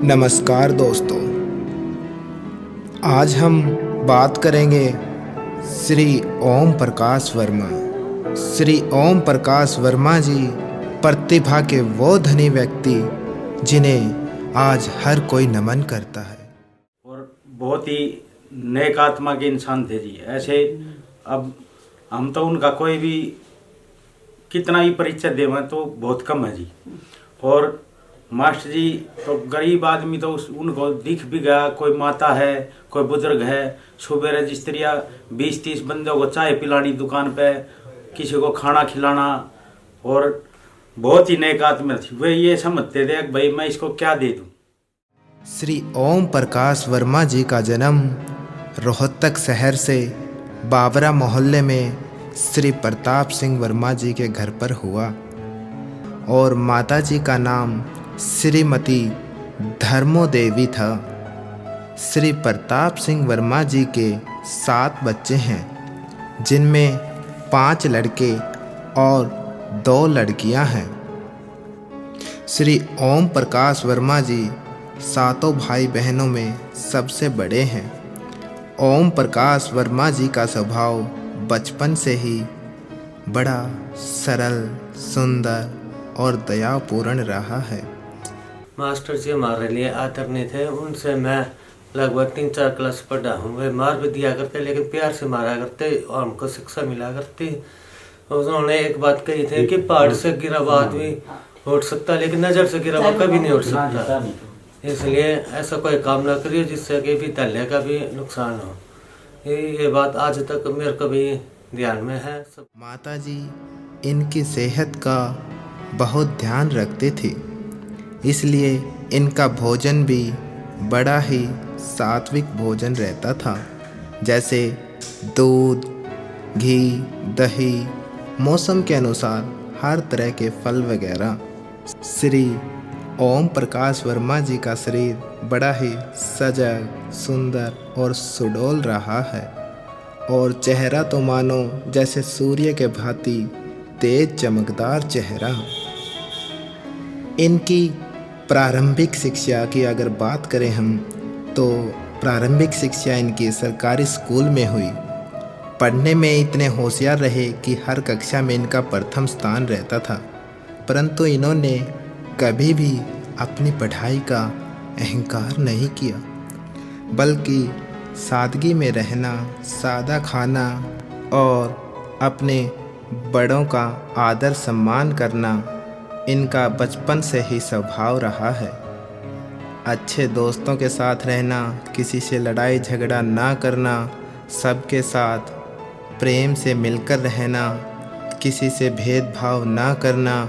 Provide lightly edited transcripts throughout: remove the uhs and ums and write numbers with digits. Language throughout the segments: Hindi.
नमस्कार दोस्तों, आज हम बात करेंगे श्री ओम प्रकाश वर्मा। श्री ओम प्रकाश वर्मा जी प्रतिभा के वो धनी व्यक्ति जिन्हें आज हर कोई नमन करता है और बहुत ही नेक आत्मा के इंसान थे जी। ऐसे अब हम तो उनका कोई भी कितना ही परिचय देवें तो बहुत कम है जी। और मास्टर जी तो गरीब आदमी तो उनको दिख भी गया, कोई माता है कोई बुजुर्ग है, सुबह रजिस्ट्रिया 20-30 बंदों को चाय पिलानी दुकान पे, किसी को खाना खिलाना, और बहुत ही नेक आत्मा थी। वे ये समझते थे कि भाई मैं इसको क्या दे दूं। श्री ओम प्रकाश वर्मा जी का जन्म रोहतक शहर से बाबरा मोहल्ले में श्री प्रताप सिंह वर्मा जी के घर पर हुआ और माता जी का नाम श्रीमती धर्मो देवी था। श्री प्रताप सिंह वर्मा जी के 7 बच्चे हैं, जिनमें 5 लड़के और 2 लड़कियां हैं। श्री ओम प्रकाश वर्मा जी 7 भाई बहनों में सबसे बड़े हैं। ओम प्रकाश वर्मा जी का स्वभाव बचपन से ही बड़ा सरल, सुंदर और दयापूर्ण रहा है। मास्टर जी हमारे लिए आदरणीय थे। उनसे मैं लगभग 3-4 क्लास पढ़ा हूँ। वे मार भी दिया करते लेकिन प्यार से मारा करते और हमको शिक्षा मिला करती। उन्होंने एक बात कही थी कि पहाड़ से गिरा हुआ आदमी उठ सकता लेकिन नज़र से गिरा हुआ कभी नहीं उठ सकता। इसलिए ऐसा कोई काम ना करिए जिससे कि भी तल्ले का भी नुकसान हो। ये बात आज तक मेरे को भी ध्यान में है। माता जी इनकी सेहत का बहुत ध्यान रखती थी, इसलिए इनका भोजन भी बड़ा ही सात्विक भोजन रहता था, जैसे दूध, घी, दही, मौसम के अनुसार हर तरह के फल वगैरह। श्री ओम प्रकाश वर्मा जी का शरीर बड़ा ही सजग, सुंदर और सुडौल रहा है और चेहरा तो मानो जैसे सूर्य के भांति तेज चमकदार चेहरा। इनकी प्रारंभिक शिक्षा की अगर बात करें हम तो प्रारंभिक शिक्षा इनकी सरकारी स्कूल में हुई। पढ़ने में इतने होशियार रहे कि हर कक्षा में इनका प्रथम स्थान रहता था, परंतु इन्होंने कभी भी अपनी पढ़ाई का अहंकार नहीं किया, बल्कि सादगी में रहना, सादा खाना और अपने बड़ों का आदर सम्मान करना इनका बचपन से ही स्वभाव रहा है। अच्छे दोस्तों के साथ रहना, किसी से लड़ाई झगड़ा ना करना, सबके साथ प्रेम से मिलकर रहना, किसी से भेदभाव ना करना,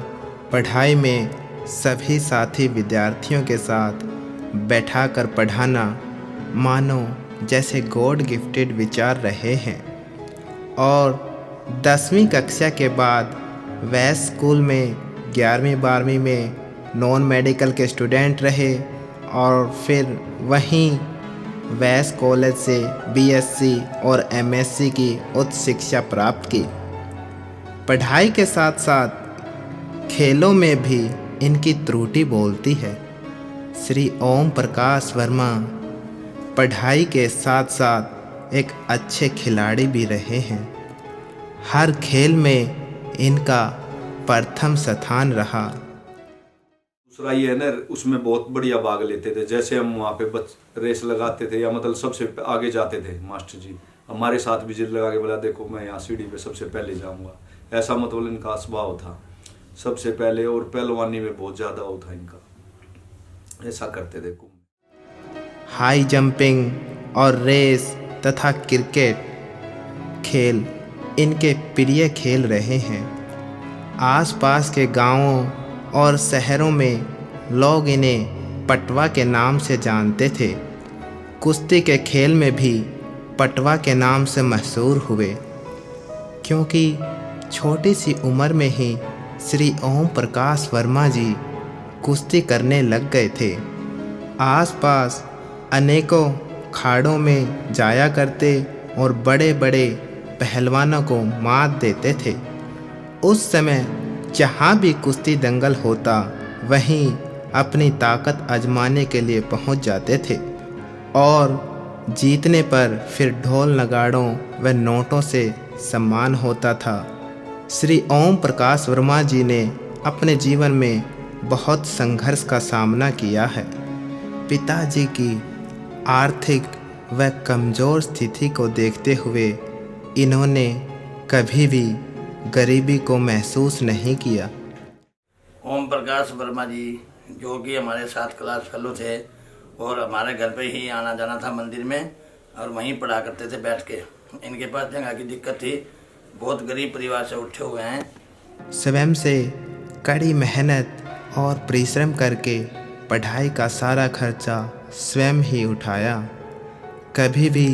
पढ़ाई में सभी साथी विद्यार्थियों के साथ बैठाकर पढ़ाना, मानो जैसे गॉड गिफ्टेड विचार रहे हैं। और 10वीं कक्षा के बाद वह स्कूल में 11वीं-12वीं में नॉन मेडिकल के स्टूडेंट रहे और फिर वहीं वैस कॉलेज से बीएससी और एमएससी की उच्च शिक्षा प्राप्त की। पढ़ाई के साथ साथ खेलों में भी इनकी त्रुटि बोलती है। श्री ओम प्रकाश वर्मा पढ़ाई के साथ साथ एक अच्छे खिलाड़ी भी रहे हैं। हर खेल में इनका प्रथम स्थान रहा। दूसरा ये है ना, उसमें बहुत बढ़िया भाग लेते थे। जैसे हम वहाँ पे रेस लगाते थे या मतलब सबसे आगे जाते थे, मास्टर जी हमारे साथ भी जिद लगा के बोला देखो मैं यहाँ सीढ़ी पे सबसे पहले जाऊँगा। ऐसा मतलब इनका स्वभाव था सबसे पहले, और पहलवानी में बहुत ज़्यादा वो था इनका, ऐसा करते थे। हाई जंपिंग और रेस तथा क्रिकेट खेल इनके प्रिय खेल रहे हैं। आसपास के गांवों और शहरों में लोग इन्हें पटवा के नाम से जानते थे। कुश्ती के खेल में भी पटवा के नाम से मशहूर हुए, क्योंकि छोटी सी उम्र में ही श्री ओम प्रकाश वर्मा जी कुश्ती करने लग गए थे। आसपास अनेकों खाड़ों में जाया करते और बड़े बड़े पहलवानों को मात देते थे। उस समय जहाँ भी कुश्ती दंगल होता वहीं अपनी ताकत आजमाने के लिए पहुंच जाते थे और जीतने पर फिर ढोल नगाड़ों व नोटों से सम्मान होता था। श्री ओम प्रकाश वर्मा जी ने अपने जीवन में बहुत संघर्ष का सामना किया है। पिताजी की आर्थिक व कमज़ोर स्थिति को देखते हुए इन्होंने कभी भी गरीबी को महसूस नहीं किया। ओम प्रकाश वर्मा जी जो कि हमारे 7 क्लास फेलो थे और हमारे घर पे ही आना जाना था मंदिर में और वहीं पढ़ा करते थे बैठ के। इनके पास जगह की दिक्कत थी, बहुत गरीब परिवार से उठे हुए हैं। स्वयं से कड़ी मेहनत और परिश्रम करके पढ़ाई का सारा खर्चा स्वयं ही उठाया। कभी भी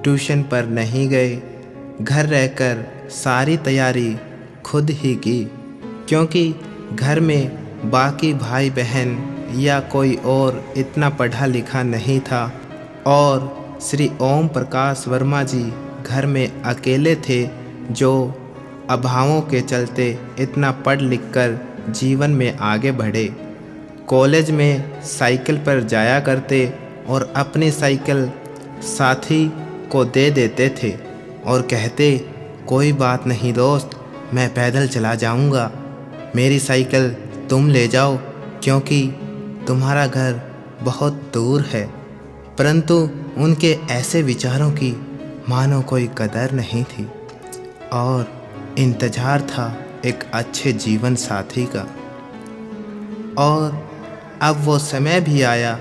ट्यूशन पर नहीं गए, घर रहकर सारी तैयारी खुद ही की, क्योंकि घर में बाकी भाई बहन या कोई और इतना पढ़ा लिखा नहीं था और श्री ओम प्रकाश वर्मा जी घर में अकेले थे जो अभावों के चलते इतना पढ़ लिख कर जीवन में आगे बढ़े। कॉलेज में साइकिल पर जाया करते और अपनी साइकिल साथी को दे देते थे और कहते, कोई बात नहीं दोस्त, मैं पैदल चला जाऊंगा, मेरी साइकिल तुम ले जाओ क्योंकि तुम्हारा घर बहुत दूर है। परंतु उनके ऐसे विचारों की मानो कोई कदर नहीं थी और इंतज़ार था एक अच्छे जीवन साथी का। और अब वो समय भी आया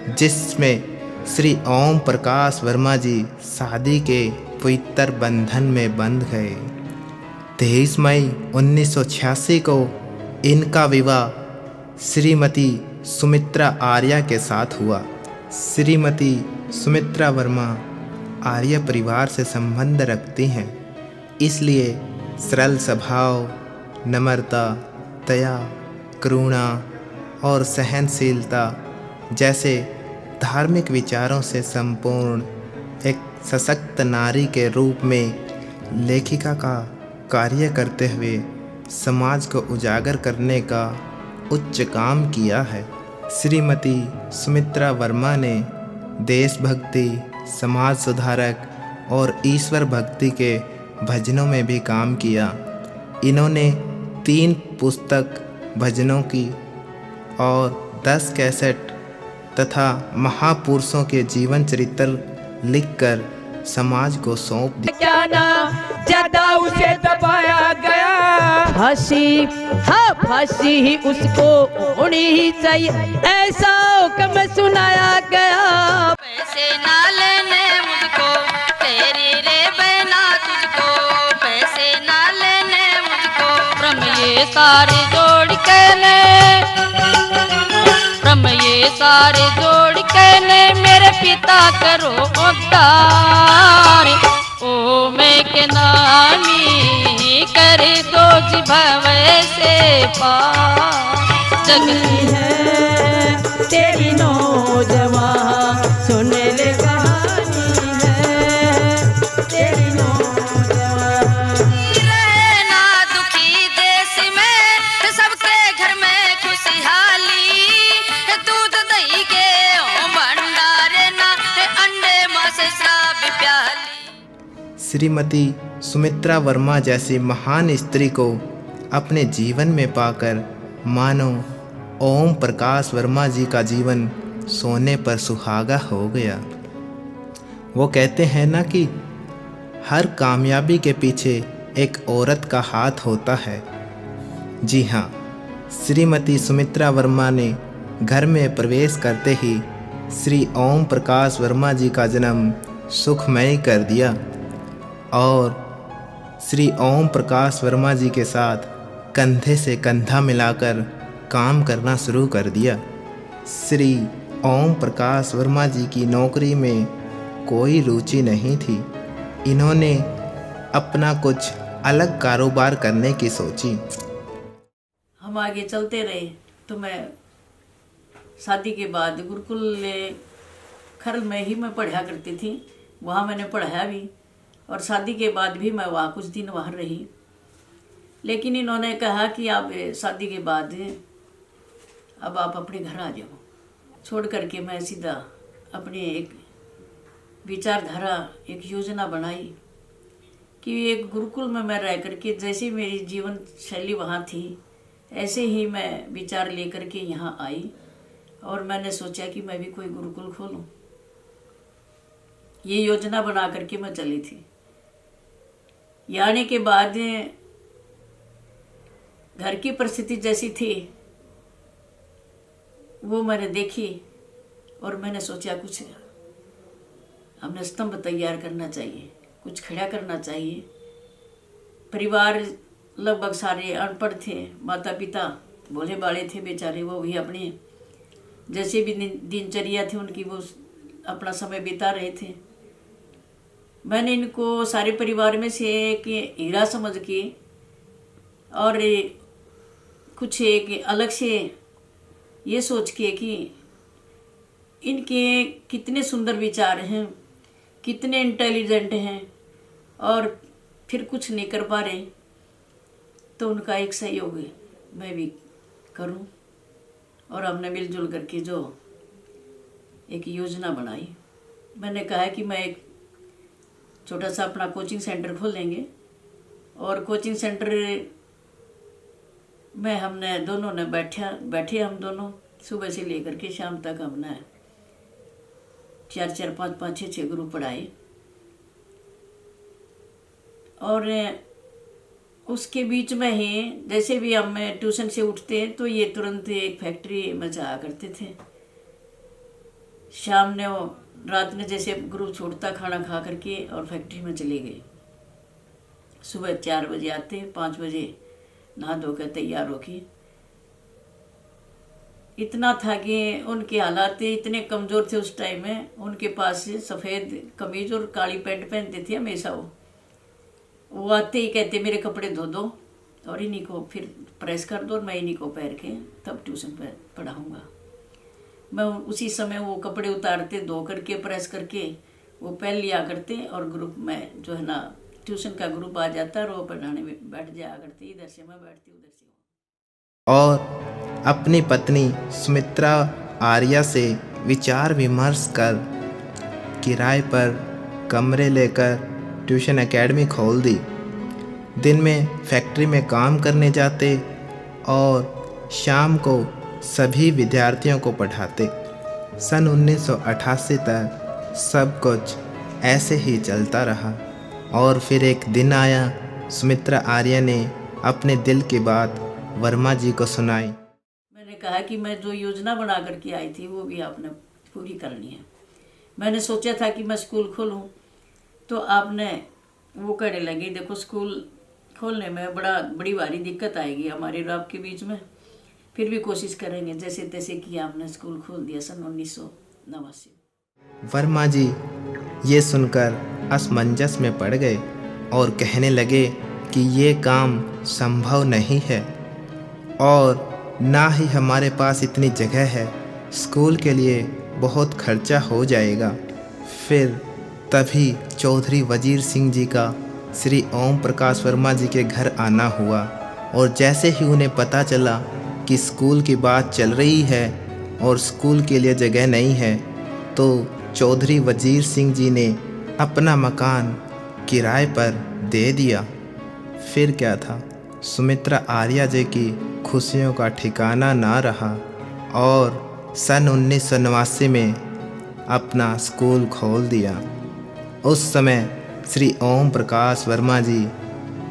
जिसमें श्री ओम प्रकाश वर्मा जी शादी के पवित्र बंधन में बंध गए। 23 मई 1986 को इनका विवाह श्रीमती सुमित्रा आर्या के साथ हुआ। श्रीमती सुमित्रा वर्मा आर्य परिवार से संबंध रखती हैं, इसलिए सरल स्वभाव, नम्रता, दया, करुणा और सहनशीलता जैसे धार्मिक विचारों से संपूर्ण एक सशक्त नारी के रूप में लेखिका का कार्य करते हुए समाज को उजागर करने का उच्च काम किया है। श्रीमती सुमित्रा वर्मा ने देशभक्ति, समाज सुधारक और ईश्वर भक्ति के भजनों में भी काम किया। इन्होंने 3 पुस्तक भजनों की और 10 कैसेट तथा महापुरुषों के जीवन चरित्र लिखकर समाज को सौंप दिया। क्या ना ज्यादा उसे दबाया गया, फांसी हाँ फांसी ही उसको होनी ही चाहिए, ऐसा हुक्म सुनाया गया। पैसे ना लेने मुझको तेरी रे बहना तुझको, पैसे ना लेने मुझको, ब्रह्म ये सारे जोड़ के ने, ब्रह्म ये सारे जोड़ के ने मेरे पिता करो उद्धार। ओ मैं के नामी करे तो भवे से पार। जगती है तेरी नौजवान सुन ले कहानी है तेरी नौजवान। रहना दुखी देश में सबके घर में खुशहाली, दूध दही के भंडारे ना अंडे मांस सब प्याली। श्रीमती सुमित्रा वर्मा जैसी महान स्त्री को अपने जीवन में पाकर मानो ओम प्रकाश वर्मा जी का जीवन सोने पर सुहागा हो गया। वो कहते हैं ना कि हर कामयाबी के पीछे एक औरत का हाथ होता है। जी हाँ, श्रीमती सुमित्रा वर्मा ने घर में प्रवेश करते ही श्री ओम प्रकाश वर्मा जी का जन्म सुखमय कर दिया और श्री ओम प्रकाश वर्मा जी के साथ कंधे से कंधा मिलाकर काम करना शुरू कर दिया। श्री ओम प्रकाश वर्मा जी की नौकरी में कोई रुचि नहीं थी। इन्होंने अपना कुछ अलग कारोबार करने की सोची। हम आगे चलते रहे तो मैं शादी के बाद गुरुकुल खरल में ही मैं पढ़ा करती थी, वहाँ मैंने पढ़ाया भी और शादी के बाद भी मैं वहाँ कुछ दिन वहाँ रही। लेकिन इन्होंने कहा कि आप शादी के बाद अब आप अपने घर आ जाओ। छोड़ करके मैं सीधा अपने एक विचारधारा, एक योजना बनाई कि एक गुरुकुल में मैं रह करके जैसे मेरी जीवन शैली वहाँ थी ऐसे ही मैं विचार लेकर के यहाँ आई और मैंने सोचा कि मैं भी कोई गुरुकुल खोलूँ। ये योजना बना करके मैं चली थी। यहाँ आने के बाद घर की परिस्थिति जैसी थी वो मैंने देखी और मैंने सोचा कुछ हमने स्तंभ तैयार करना चाहिए, कुछ खड़ा करना चाहिए। परिवार लगभग सारे अनपढ़ थे, माता पिता भोले भाले थे बेचारे, वो भी अपने जैसे भी दिनचर्या थी उनकी वो अपना समय बिता रहे थे। मैंने इनको सारे परिवार में से एक हीरा समझ के और कुछ एक अलग से ये सोच के कि इनके कितने सुंदर विचार हैं, कितने इंटेलिजेंट हैं और फिर कुछ नहीं कर पा रहे, तो उनका एक सहयोग मैं भी करूं। और हमने मिलजुल करके जो एक योजना बनाई, मैंने कहा कि मैं एक छोटा सा अपना कोचिंग सेंटर खोल लेंगे और कोचिंग सेंटर में हमने दोनों ने बैठे हम दोनों सुबह से लेकर के शाम तक हमने 4-4, 5-5, 6-6 ग्रुप पढ़ाए। और उसके बीच में ही जैसे भी हम ट्यूशन से उठते तो ये तुरंत एक फैक्ट्री में जाया करते थे। शाम ने वो रात में जैसे ग्रुप छोड़ता खाना खा करके और फैक्ट्री में चले गए। सुबह 4 बजे आते, 5 बजे नहा धोकर तैयार होके। इतना था कि उनके हालात इतने कमज़ोर थे उस टाइम में, उनके पास सफ़ेद कमीज और काली पैंट पहनते थे हमेशा। वो आते ही कहते मेरे कपड़े धो दो और इन्हीं को फिर प्रेस कर दो और मैं इन्हीं को पहन के तब ट्यूशन पर पढ़ाऊँगा। मैं उसी समय वो कपड़े उतारते, धो करके प्रेस करके वो पहन लिया करते और ग्रुप में जो है ना ट्यूशन का ग्रुप आ जाता और वो पढ़ाने में बैठ जाया करते। इधर से मैं बैठती, उधर से और अपनी पत्नी सुमित्रा आर्या से विचार विमर्श कर किराए पर कमरे लेकर ट्यूशन एकेडमी खोल दी। दिन में फैक्ट्री में काम करने जाते और शाम को सभी विद्यार्थियों को पढ़ाते। सन 1988 तक सब कुछ ऐसे ही चलता रहा और फिर एक दिन आया, सुमित्रा आर्या ने अपने दिल की बात वर्मा जी को सुनाई। मैंने कहा कि मैं जो योजना बना करके आई थी वो भी आपने पूरी करनी है। मैंने सोचा था कि मैं स्कूल खोलूं, तो आपने वो कहने लगे देखो स्कूल खोलने में बड़ी भारी दिक्कत आएगी हमारे और आपके बीच में, फिर भी कोशिश करेंगे। जैसे तैसे किया आपने स्कूल खोल दिया सन 1989। वर्मा जी ये सुनकर असमंजस में पड़ गए और कहने लगे कि ये काम संभव नहीं है और ना ही हमारे पास इतनी जगह है, स्कूल के लिए बहुत खर्चा हो जाएगा। फिर तभी चौधरी वजीर सिंह जी का श्री ओम प्रकाश वर्मा जी के घर आना हुआ और जैसे ही उन्हें पता चला कि स्कूल की बात चल रही है और स्कूल के लिए जगह नहीं है, तो चौधरी वजीर सिंह जी ने अपना मकान किराए पर दे दिया। फिर क्या था, सुमित्रा आर्या जी की खुशियों का ठिकाना ना रहा और सन 1989 में अपना स्कूल खोल दिया। उस समय श्री ओम प्रकाश वर्मा जी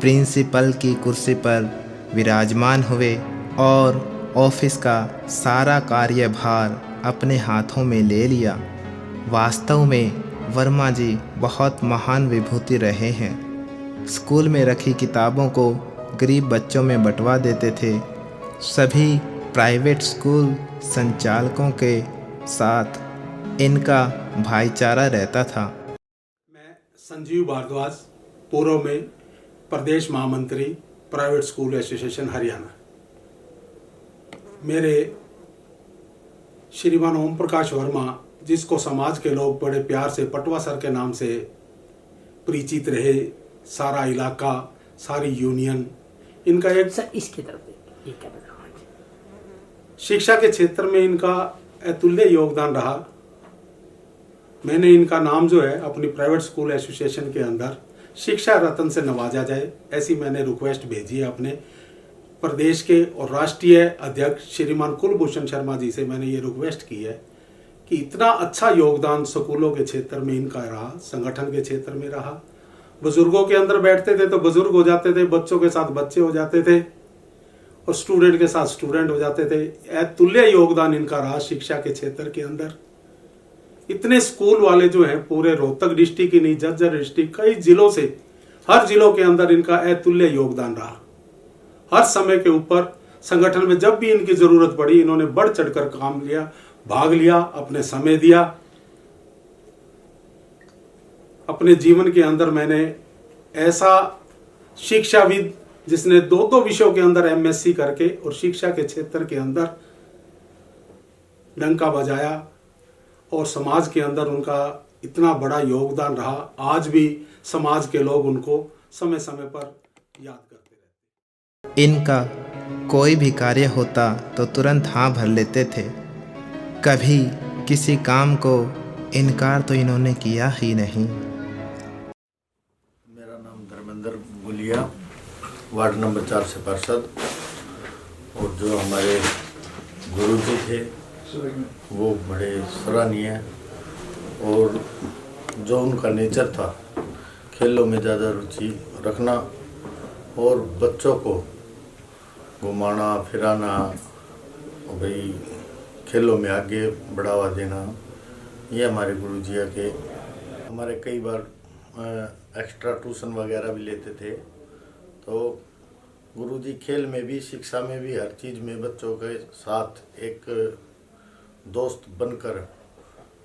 प्रिंसिपल की कुर्सी पर विराजमान हुए और ऑफिस का सारा कार्यभार अपने हाथों में ले लिया। वास्तव में वर्मा जी बहुत महान विभूति रहे हैं। स्कूल में रखी किताबों को गरीब बच्चों में बंटवा देते थे। सभी प्राइवेट स्कूल संचालकों के साथ इनका भाईचारा रहता था। मैं संजीव भारद्वाज, पूर्व में प्रदेश महामंत्री, प्राइवेट स्कूल एसोसिएशन हरियाणा। मेरे श्रीमान ओम प्रकाश वर्मा, जिसको समाज के लोग बड़े प्यार से पटवा सर के नाम से परिचित रहे, सारा इलाका, सारी यूनियन, इनका एक सर इसकी तरफ ये क्या बता शिक्षा के क्षेत्र में इनका अतुल्य योगदान रहा। मैंने इनका नाम जो है अपनी प्राइवेट स्कूल एसोसिएशन के अंदर शिक्षा रत्न से नवाजा जाए, ऐसी मैंने रिक्वेस्ट भेजी है अपने प्रदेश के और राष्ट्रीय अध्यक्ष श्रीमान कुलभूषण शर्मा जी से। मैंने ये रिक्वेस्ट की है कि इतना अच्छा योगदान स्कूलों के क्षेत्र में इनका रहा, संगठन के क्षेत्र में रहा। बुजुर्गों के अंदर बैठते थे तो बुजुर्ग हो जाते थे, बच्चों के साथ बच्चे हो जाते थे और स्टूडेंट के साथ स्टूडेंट हो जाते थे। अतुल्य योगदान इनका रहा शिक्षा के क्षेत्र के अंदर। इतने स्कूल वाले जो हैं पूरे रोहतक डिस्ट्रिक्ट ही नहीं, झज्जर डिस्ट्रिक्ट कई जिलों से, हर जिलों के अंदर इनका अतुल्य योगदान रहा। हर समय के ऊपर संगठन में जब भी इनकी जरूरत पड़ी इन्होंने बढ़ चढ़कर काम लिया, भाग लिया, अपने समय दिया। अपने जीवन के अंदर मैंने ऐसा शिक्षाविद जिसने 2 विषयों के अंदर एमएससी करके और शिक्षा के क्षेत्र के अंदर डंका बजाया और समाज के अंदर उनका इतना बड़ा योगदान रहा। आज भी समाज के लोग उनको समय समय पर याद करते रहते। इनका कोई भी कार्य होता तो तुरंत हाँ भर लेते थे। कभी किसी काम को इनकार तो इन्होंने किया ही नहीं। मेरा नाम धर्मेंद्र गुलिया, वार्ड नंबर 4 से पार्षद। और जो हमारे गुरुजी थे वो बड़े सराहनीय हैं और जो उनका नेचर था खेलों में ज़्यादा रुचि रखना और बच्चों को घुमाना फिराना और भाई खेलों में आगे बढ़ावा देना, ये हमारे गुरुजी के। हमारे कई बार एक्स्ट्रा ट्यूशन वगैरह भी लेते थे। तो गुरुजी खेल में भी शिक्षा में भी हर चीज़ में बच्चों के साथ एक दोस्त बनकर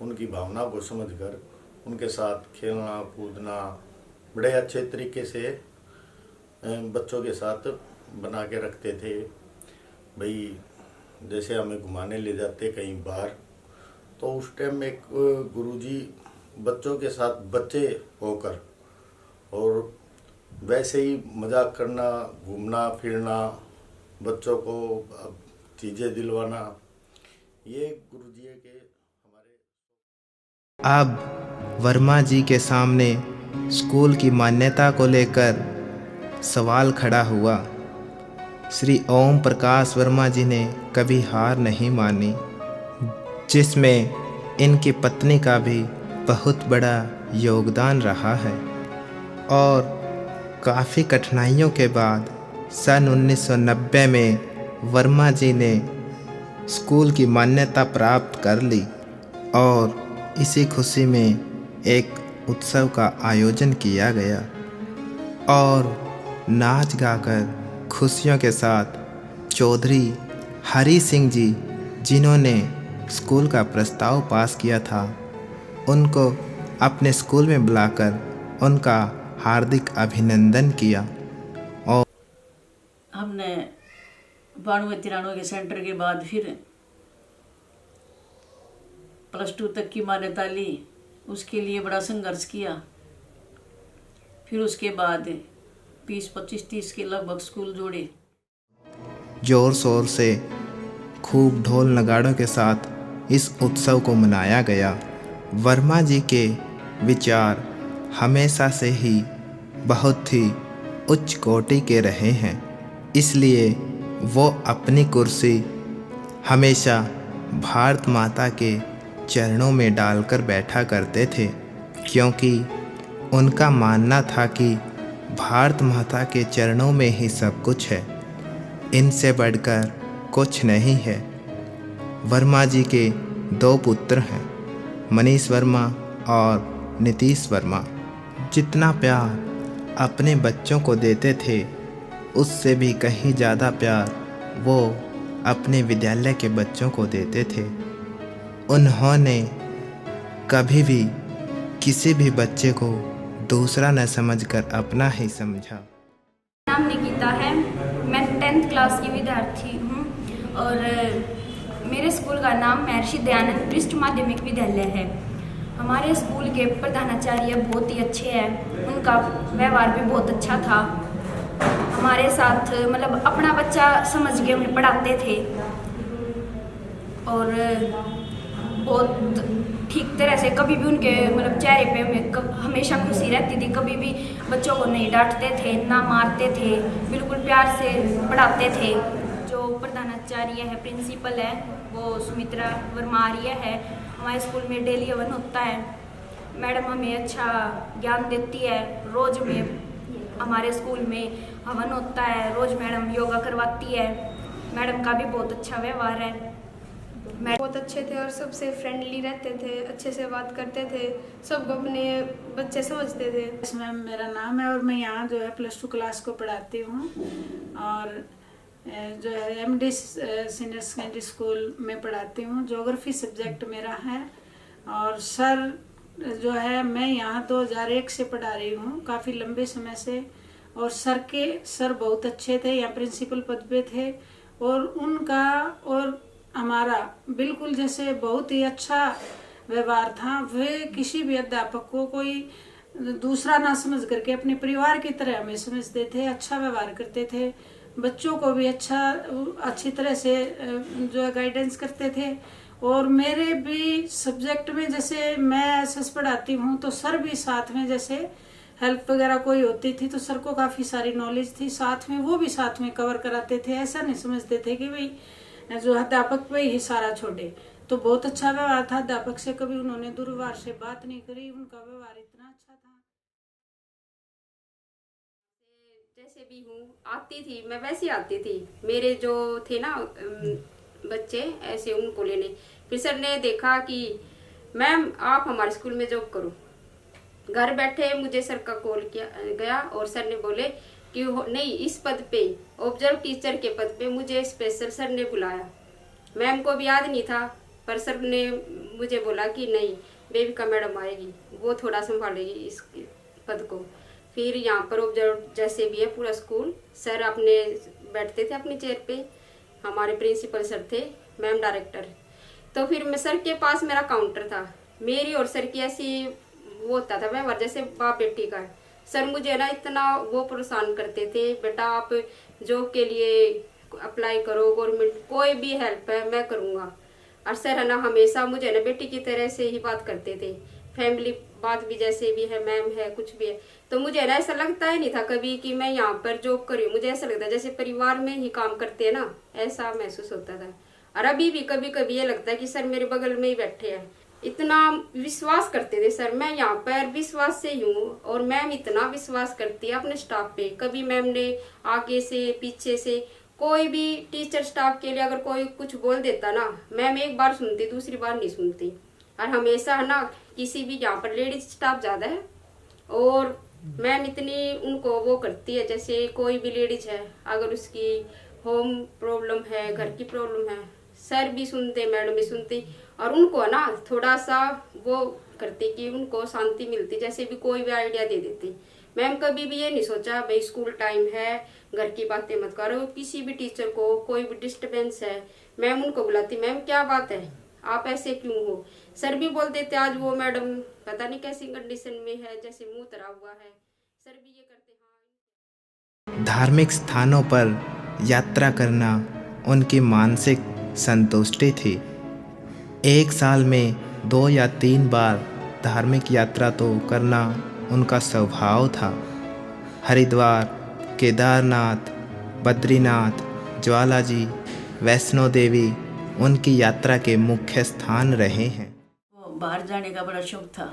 उनकी भावना को समझकर उनके साथ खेलना कूदना बड़े अच्छे तरीके से बच्चों के साथ बना के रखते थे। भाई जैसे हमें घुमाने ले जाते कहीं बाहर तो उस टाइम में एक गुरुजी बच्चों के साथ बच्चे होकर और वैसे ही मजाक करना, घूमना फिरना, बच्चों को चीज़ें दिलवाना, ये गुरुजी के हमारे। अब वर्मा जी के सामने स्कूल की मान्यता को लेकर सवाल खड़ा हुआ। श्री ओम प्रकाश वर्मा जी ने कभी हार नहीं मानी, जिसमें इनकी पत्नी का भी बहुत बड़ा योगदान रहा है। और काफ़ी कठिनाइयों के बाद सन 1990 में वर्मा जी ने स्कूल की मान्यता प्राप्त कर ली और इसी खुशी में एक उत्सव का आयोजन किया गया और नाच गाकर खुशियों के साथ चौधरी हरी सिंह जी, जिन्होंने स्कूल का प्रस्ताव पास किया था, उनको अपने स्कूल में बुलाकर उनका हार्दिक अभिनंदन किया। और हमने 92-93 के सेंटर के बाद फिर +2 तक की मान्यता ली, उसके लिए बड़ा संघर्ष किया। फिर उसके बाद 20, 25, 30 के लगभग स्कूल जोड़े। जोर शोर से खूब ढोल नगाड़ों के साथ इस उत्सव को मनाया गया। वर्मा जी के विचार हमेशा से ही बहुत ही उच्च कोटि के रहे हैं, इसलिए वो अपनी कुर्सी हमेशा भारत माता के चरणों में डालकर बैठा करते थे, क्योंकि उनका मानना था कि भारत माता के चरणों में ही सब कुछ है, इनसे बढ़कर कुछ नहीं है। वर्मा जी के 2 पुत्र हैं, मनीष वर्मा और नीतीश वर्मा। जितना प्यार अपने बच्चों को देते थे, उससे भी कहीं ज़्यादा प्यार वो अपने विद्यालय के बच्चों को देते थे। उन्होंने कभी भी किसी भी बच्चे को दूसरा न समझकर अपना ही समझा। नाम निकिता है, मैं 10th क्लास की विद्यार्थी हूँ और मेरे स्कूल का नाम महर्षि दयानंद पृष्ठ माध्यमिक विद्यालय है। हमारे स्कूल के प्रधानाचार्य बहुत ही अच्छे हैं, उनका व्यवहार भी बहुत अच्छा था। हमारे साथ मतलब अपना बच्चा समझ के हमें पढ़ाते थे और बहुत ठीक तरह से, कभी भी उनके मतलब चेहरे पे हमेशा खुशी रहती थी। कभी भी बच्चों को नहीं डांटते थे, ना मारते थे, बिल्कुल प्यार से पढ़ाते थे। जो प्रधानाचार्य है, प्रिंसिपल है, वो सुमित्रा वर्मा आर्य है। हमारे स्कूल में डेली हवन होता है। मैडम हमें अच्छा ज्ञान देती है। रोज़ में हमारे स्कूल में हवन होता है, रोज़ मैडम योगा करवाती है। मैडम का भी बहुत अच्छा व्यवहार है। बहुत अच्छे थे और सबसे फ्रेंडली रहते थे, अच्छे से बात करते थे, सबको अपने बच्चे समझते थे। मैम मेरा नाम है और मैं यहाँ जो है +2 क्लास को पढ़ाती हूँ और जो है MD सीनियर सेकेंडरी स्कूल में पढ़ाती हूँ। ज्योग्राफी सब्जेक्ट मेरा है और सर जो है मैं यहाँ 2001 से पढ़ा रही हूँ, काफ़ी लंबे समय से। और सर बहुत अच्छे थे, यहाँ प्रिंसिपल पद पे थे और उनका और हमारा बिल्कुल जैसे बहुत ही अच्छा व्यवहार था। वे किसी भी अध्यापक को कोई दूसरा ना समझ करके अपने परिवार की तरह हमें समझते थे, अच्छा व्यवहार करते थे। बच्चों को भी अच्छी तरह से जो है गाइडेंस करते थे। और मेरे भी सब्जेक्ट में जैसे मैं SS पढ़ाती हूँ तो सर भी साथ में, जैसे हेल्प वगैरह कोई होती थी तो सर को काफ़ी सारी नॉलेज थी, साथ में वो भी साथ में कवर कराते थे। ऐसा नहीं समझते थे कि भाई जो अध्यापक पे ही सारा छोड़े। तो बहुत अच्छा व्यवहार था अध्यापक से, कभी उन्होंने दुर्व्यवहार से बात नहीं करी, उनका व्यवहार इतना अच्छा था। जैसे भी हूँ आती थी, मैं वैसे आती थी। मेरे जो थे ना बच्चे ऐसे उनको लेने, फिर सर ने देखा कि मैम आप हमारे स्कूल में जॉब करो। घर बैठे मुझे सर का कॉल किया गया और सर ने बोले कि नहीं, इस पद पे ऑब्जर्व टीचर के पद पे मुझे स्पेशल सर ने बुलाया। मैम को भी याद नहीं था, पर सर ने मुझे बोला कि नहीं, बेबिका मैडम आएगी, वो थोड़ा संभालेगी इस पद को। फिर यहाँ पर ऑब्जर्व जैसे भी है पूरा स्कूल, सर अपने बैठते थे अपनी चेयर पे, हमारे प्रिंसिपल सर थे, मैम डायरेक्टर। तो फिर मैं सर के पास मेरा काउंटर था, मेरी और सर की ऐसी वो होता था व्यवहार जैसे बाप बेटी का। सर मुझे ना इतना वो परेशान करते थे, बेटा आप जॉब के लिए अप्लाई करो, गवर्नमेंट कोई भी हेल्प है मैं करूँगा। और सर है ना हमेशा मुझे ना बेटी की तरह से ही बात करते थे। फैमिली बात भी जैसे भी है, मैम है, कुछ भी है, तो मुझे ना ऐसा लगता ही नहीं था कभी कि मैं यहाँ पर जॉब करूँ। मुझे ऐसा लगता है जैसे परिवार में ही काम करते हैं ना, ऐसा महसूस होता था। और अभी भी कभी कभी ये लगता है कि सर मेरे बगल में ही बैठे हैं। इतना विश्वास करते थे सर, मैं यहाँ पर विश्वास से ही हूँ और मैम इतना विश्वास करती है अपने स्टाफ पे। कभी मैम ने आगे से पीछे से कोई भी टीचर स्टाफ के लिए अगर कोई कुछ बोल देता ना, मैम एक बार सुनती, दूसरी बार नहीं सुनती। और हमेशा है ना किसी भी यहाँ पर लेडीज स्टाफ ज़्यादा है और मैम इतनी उनको वो करती है, जैसे कोई भी लेडीज है अगर उसकी होम प्रॉब्लम है, घर की प्रॉब्लम है, सर भी सुनते, मैडम भी सुनती और उनको ना थोड़ा सा वो करती कि उनको शांति मिलती, जैसे भी कोई भी आइडिया दे देती। मैम कभी भी ये नहीं सोचा भाई स्कूल टाइम है, घर की बातें मत करो। किसी भी टीचर को कोई भी डिस्टर्बेंस है, मैम उनको बुलाती, मैम क्या बात है, आप ऐसे क्यों हो। सर भी बोल देते आज वो मैडम पता नहीं कैसी कंडीशन में है, जैसे मुंह तरा हुआ है, सर भी ये करते। हाँ, धार्मिक स्थानों पर यात्रा करना उनकी मानसिक संतुष्टि थी। एक साल में 2 या 3 बार धार्मिक यात्रा तो करना उनका स्वभाव था। हरिद्वार, केदारनाथ, बद्रीनाथ, ज्वालाजी, वैष्णो देवी उनकी यात्रा के मुख्य स्थान रहे हैं। बाहर जाने का बड़ा शौक था।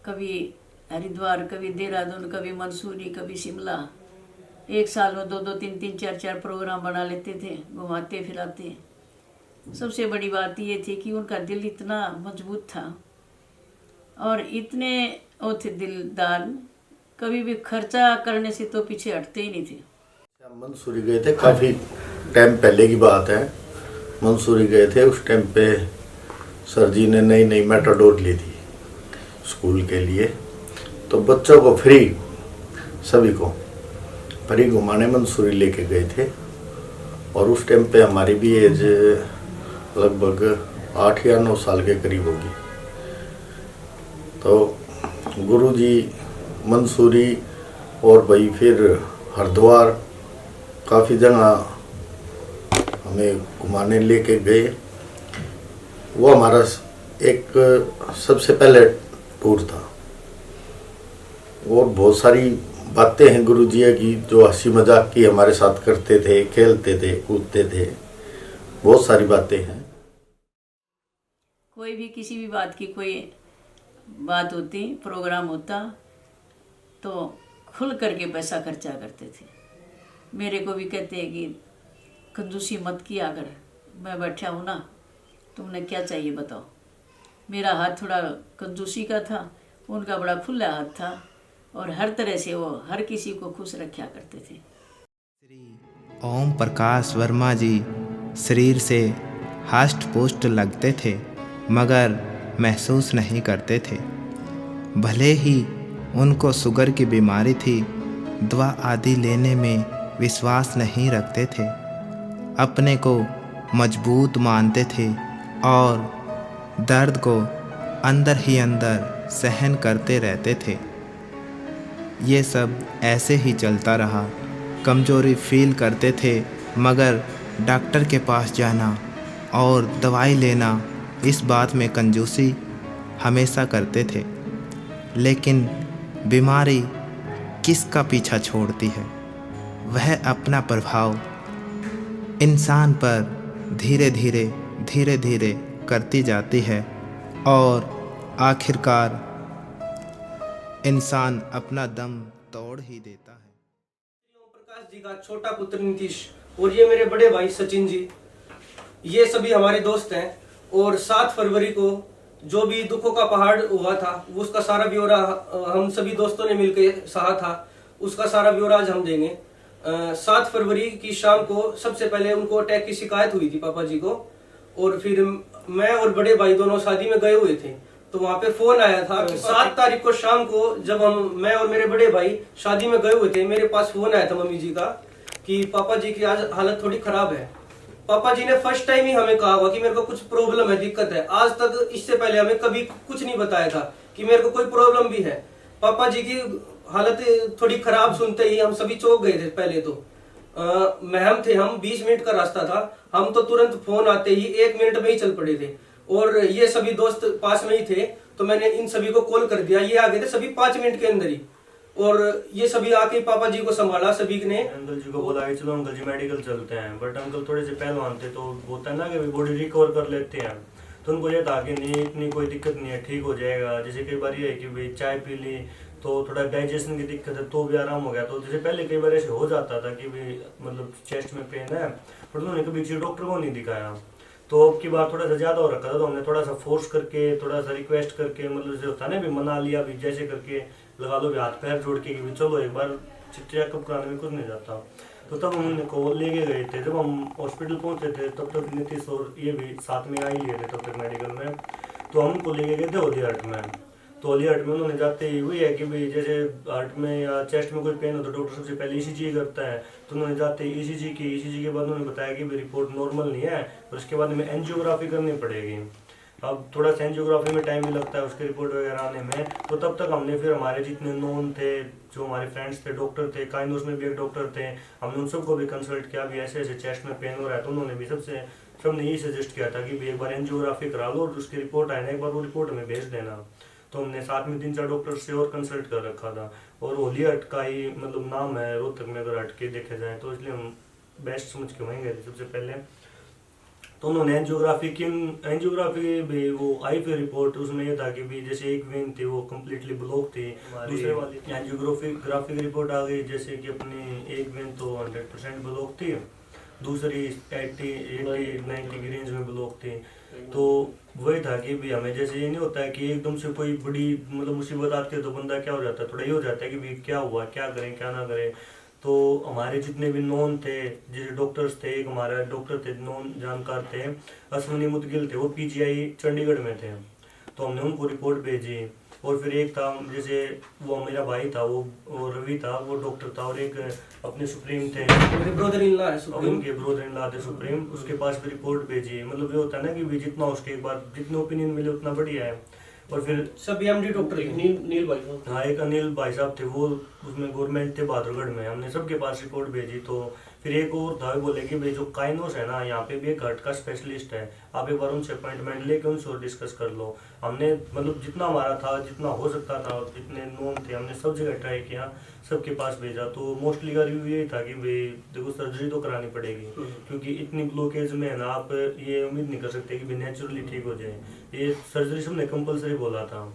कभी हरिद्वार, कभी देहरादून, कभी मंसूरी, कभी शिमला। एक साल में 2-2, 3-3, 4-4 प्रोग्राम बना लेते थे, घुमाते फिराते। सबसे बड़ी बात ये थी कि उनका दिल इतना मजबूत था और इतने वो थे दिलदार, कभी भी खर्चा करने से तो पीछे हटते ही नहीं थे। मंसूरी गए थे, काफ़ी टाइम पहले की बात है। मंसूरी गए थे, उस टाइम पे सर जी ने नई मेटाडोर ली थी स्कूल के लिए, तो बच्चों को फ्री, सभी को फ्री घुमाने मंसूरी लेके गए थे। और उस टाइम पे हमारी भी एज लगभग 8 या 9 साल के करीब होगी। तो गुरुजी मंसूरी और भाई फिर हरिद्वार काफ़ी जगह हमें घुमाने लेके गए। वो हमारा एक सबसे पहले टूर था। और बहुत सारी बातें हैं गुरुजी की जो हंसी मजाक की हमारे साथ करते थे, खेलते थे, कूदते थे, बहुत सारी बातें हैं। कोई भी किसी भी बात की कोई बात होती, प्रोग्राम होता तो खुल करके पैसा खर्चा करते थे। मेरे को भी कहते हैं कि कंजूसी मत किया कर, मैं बैठा हूँ ना, तुमने क्या चाहिए बताओ। मेरा हाथ थोड़ा कंजूसी का था, उनका बड़ा खुला हाथ था और हर तरह से वो हर किसी को खुश रखा करते थे। ओम प्रकाश वर्मा जी शरीर से हास्ट पोस्ट लगते थे मगर महसूस नहीं करते थे। भले ही उनको शुगर की बीमारी थी, दवा आदि लेने में विश्वास नहीं रखते थे, अपने को मजबूत मानते थे और दर्द को अंदर ही अंदर सहन करते रहते थे। ये सब ऐसे ही चलता रहा। कमज़ोरी फील करते थे मगर डॉक्टर के पास जाना और दवाई लेना, इस बात में कंजूसी हमेशा करते थे। लेकिन बीमारी किसका पीछा छोड़ती है, वह अपना प्रभाव इंसान पर धीरे धीरे करती जाती है और आखिरकार इंसान अपना दम तोड़ ही देता है। ओम प्रकाश जी का छोटा पुत्र नीतीश और ये मेरे बड़े भाई सचिन जी, ये सभी हमारे दोस्त हैं। और 7 फरवरी को जो भी दुखों का पहाड़ हुआ था उसका सारा ब्यौरा हम सभी दोस्तों ने मिलकर सहा था, उसका सारा ब्यौरा आज हम देंगे। 7 फरवरी की शाम को सबसे पहले उनको अटैक की शिकायत हुई थी पापा जी को, और फिर मैं और बड़े भाई दोनों शादी में गए हुए थे तो वहाँ पे फोन आया था कि 7 तारीख को शाम को जब मैं और मेरे बड़े भाई शादी में गए हुए थे, मेरे पास फोन आया था मम्मी जी का कि पापा जी की आज हालत थोड़ी खराब है। पापा जी ने फर्स्ट टाइम ही हमें कहा हुआ कि मेरे को कुछ प्रॉब्लम है, दिक्कत है। आज तक इससे पहले हमें कभी कुछ नहीं बताया था कि मेरे को कोई प्रॉब्लम भी है। पापा जी की हालत थोड़ी खराब सुनते ही हम सभी चौंक गए थे। पहले तो महम थे हम, 20 मिनट का रास्ता था, हम तो तुरंत फोन आते ही 1 मिनट में ही चल पड़े थे। और ये सभी दोस्त पास में ही थे तो मैंने इन सभी को कॉल कर दिया, ये आ गए थे सभी 5 मिनट के अंदर ही। और ये सभी आके पापा जी को संभाला सभी ने। अंकल जी को बोला कि चलो अंकल जी मेडिकल चलते हैं, बट अंकल थोड़े से पहलवान थे तो होता है ना कि बॉडी रिकवर कर लेते हैं, तो उनको ये था कि नहीं इतनी कोई दिक्कत नहीं है, ठीक हो जाएगा। जैसे कई बार ये है कि भाई चाय पी ली तो थोड़ा डाइजेशन की दिक्कत है तो भी आराम हो गया। तो जैसे पहले कई बार ऐसे हो जाता था कि भाई मतलब चेस्ट में पेन है, पर उन्होंने कभी किसी डॉक्टर को नहीं दिखाया। तो अब की बार थोड़ा सा ज्यादा हो रखा था तो हमने थोड़ा सा फोर्स करके, थोड़ा सा रिक्वेस्ट करके, मतलब जो होता है ना भी मना लिया, भी जैसे करके लगा लो भी हाथ पैर जोड़ के कि चलो एक बार चेकअप कराने में कुछ नहीं जाता। तो तब हम उनको लेके गए थे। जब हम हॉस्पिटल पहुंचे थे तब तक नीतीश और ये भी साथ में आ ही लिए थे तब तक मेडिकल में। तो हम उनको लेके गए थे होली हार्ट में। तो होली हार्ट में उन्होंने जाते ही वही है कि भाई जैसे हार्ट में या चेस्ट में कोई पेन हो तो डॉक्टर सबसे पहले ईसीजी करता है। तो उन्होंने जाते ही ईसीजी के बाद उन्होंने बताया कि भाई रिपोर्ट नॉर्मल नहीं है और उसके बाद हमें एंजियोग्राफी करनी पड़ेगी। अब थोड़ा सा एंजियोग्राफी में टाइम भी लगता है उसके रिपोर्ट वगैरह आने में। तो तब तक हमने फिर हमारे जितने नोन थे, जो हमारे फ्रेंड्स थे, डॉक्टर थे, काइंडोस में भी एक डॉक्टर थे, हमने उन सबको भी कंसल्ट किया भी ऐसे ऐसे चेस्ट में पेन हो रहा है। तो उन्होंने भी सबने यही सजेस्ट किया था कि भाई एक बार एंजियोग्राफी करा लो और उसकी रिपोर्ट आए ना एक बार वो रिपोर्ट हमें भेज देना। तो हमने साथ में 3-4 डॉक्टर से और कंसल्ट कर रखा था। और होली हार्ट का ही मतलब नाम है रोहतक में अगर हट के देखा जाए तो, इसलिए हम बेस्ट समझ के वहीं गए थे सबसे पहले। तो उन्होंने एंजियोग्राफी भी वो आई फिर रिपोर्ट, उसमें ये था कि भी जैसे एक वेन थी वो कम्प्लीटली ब्लॉक थी, दूसरे वाली एंजियोग्राफी रिपोर्ट आ गई जैसे कि अपनी एक वेन तो 100% ब्लॉक थी, दूसरी 80-90 की रेंज में ब्लॉक थी। तो वही था कि भी हमें जैसे ये नहीं होता है कि एकदम से कोई बड़ी मतलब मुसीबत आती है तो बंदा क्या हो जाता है, थोड़ा ये हो जाता है कि भी क्या हुआ, क्या करें क्या ना करें। तो हमारे जितने भी नॉन थे, जैसे डॉक्टर्स थे, एक हमारा डॉक्टर थे नॉन जानकार थे अश्विनी मुदगिल थे, वो पीजीआई चंडीगढ़ में थे। तो हमने उनको रिपोर्ट भेजी। और फिर एक था जैसे वो मेरा भाई था वो रवि था, वो डॉक्टर था। और एक अपने सुप्रीम थे, ब्रदर इन लॉ है सुप्रीम, उनके ब्रदर इन लॉ थे सुप्रीम, उसके पास भी रिपोर्ट भेजी। मतलब ये होता है ना कि भी जितना उसके एक बार जितने ओपिनियन मिले उतना बढ़िया है। और फिर सभी एमडी डॉक्टर नील भाई साहब, हाँ एक अनिल भाई साहब थे, वो उसमें गवर्नमेंट थे बहादुरगढ़ में, हमने सबके पास रिपोर्ट भेजी। तो फिर एक और था, बोले कि भाई जो काइनोस है ना, यहाँ पे भी एक हार्ट का स्पेशलिस्ट है, आप एक बार उनसे अपॉइंटमेंट लेके उनसे और डिस्कस कर लो। हमने मतलब जितना हमारा था, जितना हो सकता था, जितने नोन थे, हमने सब जगह ट्राई किया, सबके पास भेजा। तो मोस्टली का रिव्यू यही था कि भाई देखो सर्जरी तो करानी पड़ेगी, क्योंकि इतनी ब्लॉकेज में है ना, आप ये उम्मीद नहीं कर सकते कि भाई नेचुरली ठीक हो जाए। ये सर्जरी सबने कंपलसरी बोला था,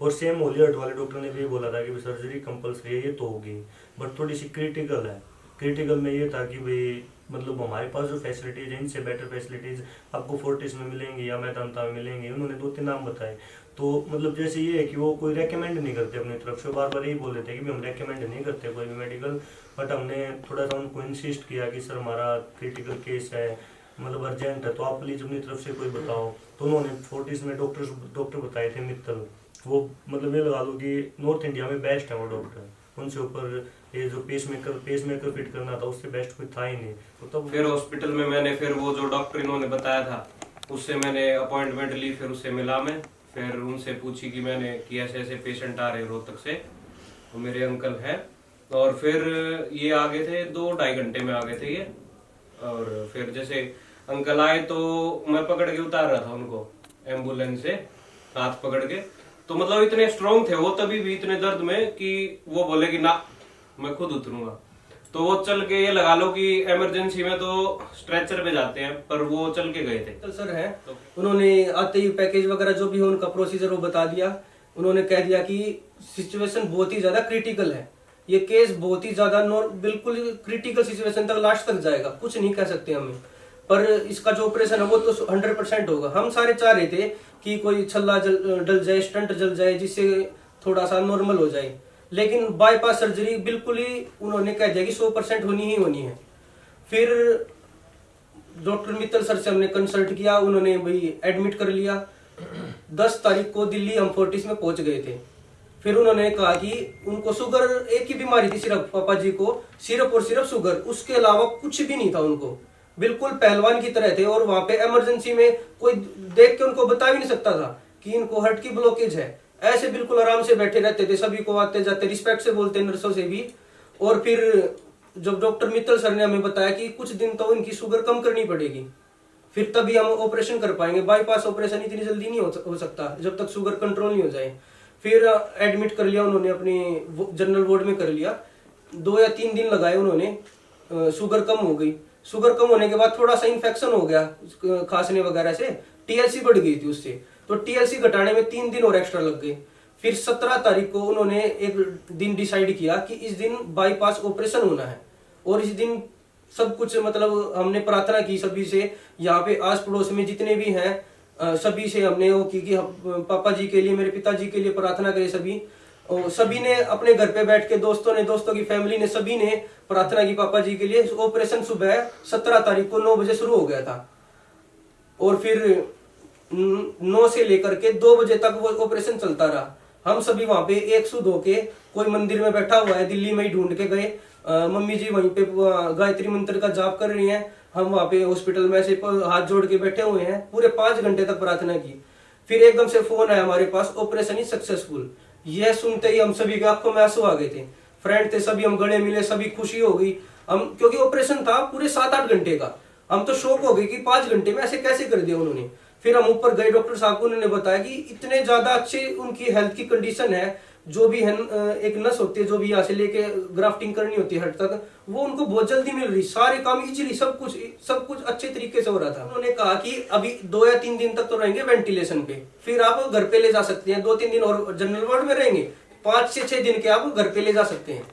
और सेम होली हार्ट वाले डॉक्टर ने भी बोला था कि भाई सर्जरी कंपलसरी है, ये तो होगी, बट थोड़ी सी क्रिटिकल है। क्रिटिकल में ये था कि भाई मतलब हमारे पास जो फैसिलिटीज है, इनसे बेटर फैसिलिटीज आपको फोर्टिस में मिलेंगी या मेदांता में मिलेंगी। उन्होंने 2-3 नाम बताए। तो मतलब जैसे ये है कि वो कोई रेकमेंड नहीं करते अपनी तरफ से, बार बार यही बोल देते हैं कि हम रेकमेंड नहीं करते कोई भी मेडिकल, बट हमने थोड़ा सा उनको इंसिस्ट किया कि सर हमारा क्रिटिकल केस है, मतलब अर्जेंट है, तो आप प्लीज अपनी तरफ से कोई बताओ। तो उन्होंने फोर्टिस में डॉक्टर बताए थे मित्तल, वो मतलब ये लगा लो कि नॉर्थ इंडिया में बेस्ट है वो डॉक्टर। उनसे ऊपर ये जो पेसमेकर फिट करना था, उससे बेस्ट कोई था ही नहीं। तो तब फिर हॉस्पिटल में मैंने फिर वो जो डॉक्टर इन्होंने बताया था उससे मैंने अपॉइंटमेंट ली, फिर उससे मिला मैं, फिर उनसे पूछी कि मैंने कि ऐसे ऐसे पेशेंट आ रहे रोहतक से, तो मेरे अंकल हैं, और फिर ये आ गए थे 2-2.5 घंटे में आ गए थे ये। और फिर जैसे अंकल आए तो मैं पकड़ के उतार रहा था उनको एम्बुलेंस से, हाथ पकड़ के, तो मतलब इतने स्ट्रॉन्ग थे वो तभी भी इतने दर्द में कि वो बोले कि ना मैं खुद उतरूंगा। तो वो चल के, ये लगा लो कि इमरजेंसी में तो स्ट्रेचर पे जाते हैं, पर वो चल के गए थे। सर है, उन्होंने आते ही पैकेज वगैरह जो भी हो उनका प्रोसीजर वो बता दिया। उन्होंने कह दिया कि सिचुएशन बहुत ही ज्यादा क्रिटिकल है, ये केस बहुत ही ज्यादा बिल्कुल क्रिटिकल सिचुएशन तक लास्ट तक जाएगा, कुछ नहीं कह सकते हमें, पर इसका जो ऑपरेशन है वो तो 100% होगा। हम सारे चाह रहे थे कि कोई छल्ला डल जाए, स्टंट जल जाए, जिससे थोड़ा सा नॉर्मल हो जाए, लेकिन बाईपास सर्जरी बिल्कुल ही उन्होंने कह दिया कि 100% होनी ही होनी है। फिर डॉक्टर मित्तल सर से हमने कंसल्ट किया, उन्होंने भाई एडमिट कर लिया। 10 तारीख को दिल्ली हम फोर्टिस में पहुंच गए थे। फिर उन्होंने कहा कि उनको शुगर, एक ही बीमारी थी सिर्फ पापा जी को, सिर्फ और सिर्फ शुगर, उसके अलावा कुछ भी नहीं था उनको, बिल्कुल पहलवान की तरह थे। और वहां पे इमरजेंसी में कोई देख के उनको बता भी नहीं सकता था कि इनको हार्ट की ब्लॉकेज है, ऐसे बिल्कुल आराम से बैठे रहते थे, सभी को आते जाते रिस्पेक्ट से बोलते, नर्सों से भी। और फिर जब डॉक्टर मित्तल सर ने हमें बताया कि कुछ दिन तो इनकी शुगर कम करनी पड़ेगी, फिर तभी हम ऑपरेशन कर पाएंगे, बाईपास ऑपरेशन इतनी जल्दी नहीं हो सकता जब तक शुगर कंट्रोल नहीं हो जाए। फिर एडमिट कर लिया उन्होंने, अपने जनरल वार्ड में कर लिया। 2 या 3 दिन लगाए उन्होंने, शुगर कम हो गई। शुगर कम होने के बाद थोड़ा सा इन्फेक्शन हो गया खांसने वगैरह से, टीएलसी बढ़ गई थी उससे, तो टीएलसी घटाने में 3 दिन और एक्स्ट्रा लग गए। फिर 17 तारीख को उन्होंने एक दिन डिसाइड किया कि इस दिन बाईपास ऑपरेशन होना है। और इस दिन सब कुछ मतलब हमने प्रार्थना की सभी से, यहाँ पे आस पड़ोस में जितने भी हैं सभी से हमने वो की कि पापा जी के लिए, मेरे पिताजी के लिए प्रार्थना करें सभी। और सभी ने अपने घर पे बैठ के, दोस्तों की फैमिली ने, सभी ने प्रार्थना की पापा जी के लिए। ऑपरेशन सुबह 17 तारीख को 9 बजे शुरू हो गया था, और फिर 9 से लेकर के 2 बजे तक वो ऑपरेशन चलता रहा। हम सभी वहां पे एक सुध होके, कोई मंदिर में बैठा हुआ है, दिल्ली में ही ढूंढ के गए, मम्मी जी वहीं पे गायत्री मंत्र का जाप कर रही हैं, हम वहां पे हॉस्पिटल में ऐसे हाथ जोड़ के बैठे हुए हैं, पूरे 5 घंटे तक प्रार्थना की। फिर एकदम से फोन आया हमारे पास, ऑपरेशन इज सक्सेसफुल। यह सुनते ही हम सभी की आंखों में आंसू आ गए थे, फ्रेंड थे सभी, हम गले मिले, सभी खुशी हो गई हम, क्योंकि ऑपरेशन था पूरे 7-8 घंटे का। हम तो शौक हो गए कि 5 घंटे में ऐसे कैसे कर दिया उन्होंने। फिर हम ऊपर गए, डॉक्टर साहब को उन्होंने बताया कि इतने ज्यादा अच्छे उनकी हेल्थ की कंडीशन है, जो भी है एक नस होती है जो भी यहाँ से लेके ग्राफ्टिंग करनी होती है हट तक, वो उनको बहुत जल्दी मिल रही, सारे काम इजीली, सब कुछ अच्छे तरीके से हो रहा था। उन्होंने कहा कि अभी 2 या 3 दिन तक तो रहेंगे वेंटिलेशन पे, फिर आप घर पे ले जा सकते हैं, 2-3 दिन और जनरल वार्ड में रहेंगे, 5 से 6 दिन के आप घर पे ले जा सकते हैं।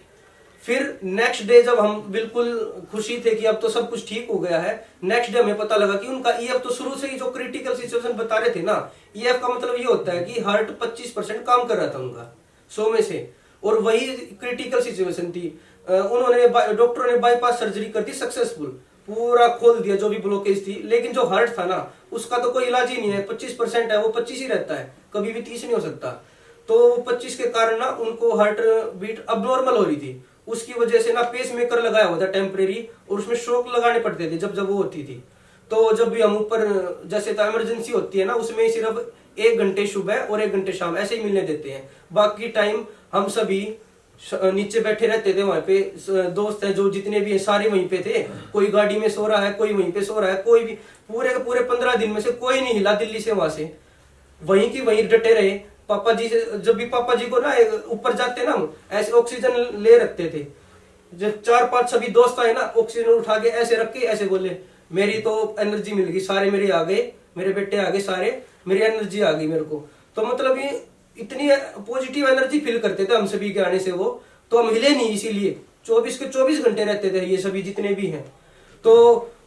फिर नेक्स्ट डे जब हम बिल्कुल खुशी थे कि अब तो सब कुछ ठीक हो गया है, नेक्स्ट डे हमें पता लगा कि उनका ईएफ तो शुरू से ही जो क्रिटिकल सिचुएशन बता रहे थे ना, ईएफ का मतलब ये होता है कि हार्ट 25% काम कर रहा था उनका 100 में से, और वही क्रिटिकल सिचुएशन थी। उन्होंने डॉक्टरों ने बाईपास सर्जरी कर दी सक्सेसफुल, पूरा खोल दिया जो भी ब्लॉकेज थी। लेकिन जो हार्ट था ना, उसका तो कोई इलाज ही नहीं है, 25% है, वो 25 ही रहता है, कभी भी 30 नहीं हो सकता। तो 25 के कारण ना उनको हार्ट बीट अब नॉर्मल हो रही थी, उसकी वजह से ना पेस मेकर लगाया हुआ था टेम्परेरी, और उसमें शॉक लगाने पड़ते थे जब वो होती थी। तो जब भी हम ऊपर, जैसे तो इमरजेंसी होती है ना, उसमें सिर्फ 1 घंटे सुबह और 1 घंटे शाम ऐसे ही मिलने देते हैं, बाकी टाइम हम सभी नीचे बैठे रहते थे वहाँ पे। दोस्त हैं जो जितने भी हैं सारे वहीं पे थे, कोई गाड़ी में सो रहा है, कोई वहीं पे सो रहा है, कोई भी पूरे 15 दिन में से कोई नहीं हिला दिल्ली से वहां से, वहीं की वहीं डटे रहे। पापा जी से जब भी पापा जी को ना ऊपर जाते ना हम ऐसे ऑक्सीजन ले रखते थे, जब 4-5 सभी दोस्त आए ना ऑक्सीजन उठा के ऐसे रख के ऐसे बोले मेरी तो एनर्जी मिल गई, सारे मेरे आ गए, मेरे बेटे आ गए, सारे मेरी एनर्जी आ गई मेरे को। तो मतलब ये इतनी पॉजिटिव एनर्जी फील करते थे हम सभी के आने से वो, तो हम हिले नहीं, इसीलिए 24 के 24 घंटे रहते थे ये सभी जितने भी हैं। तो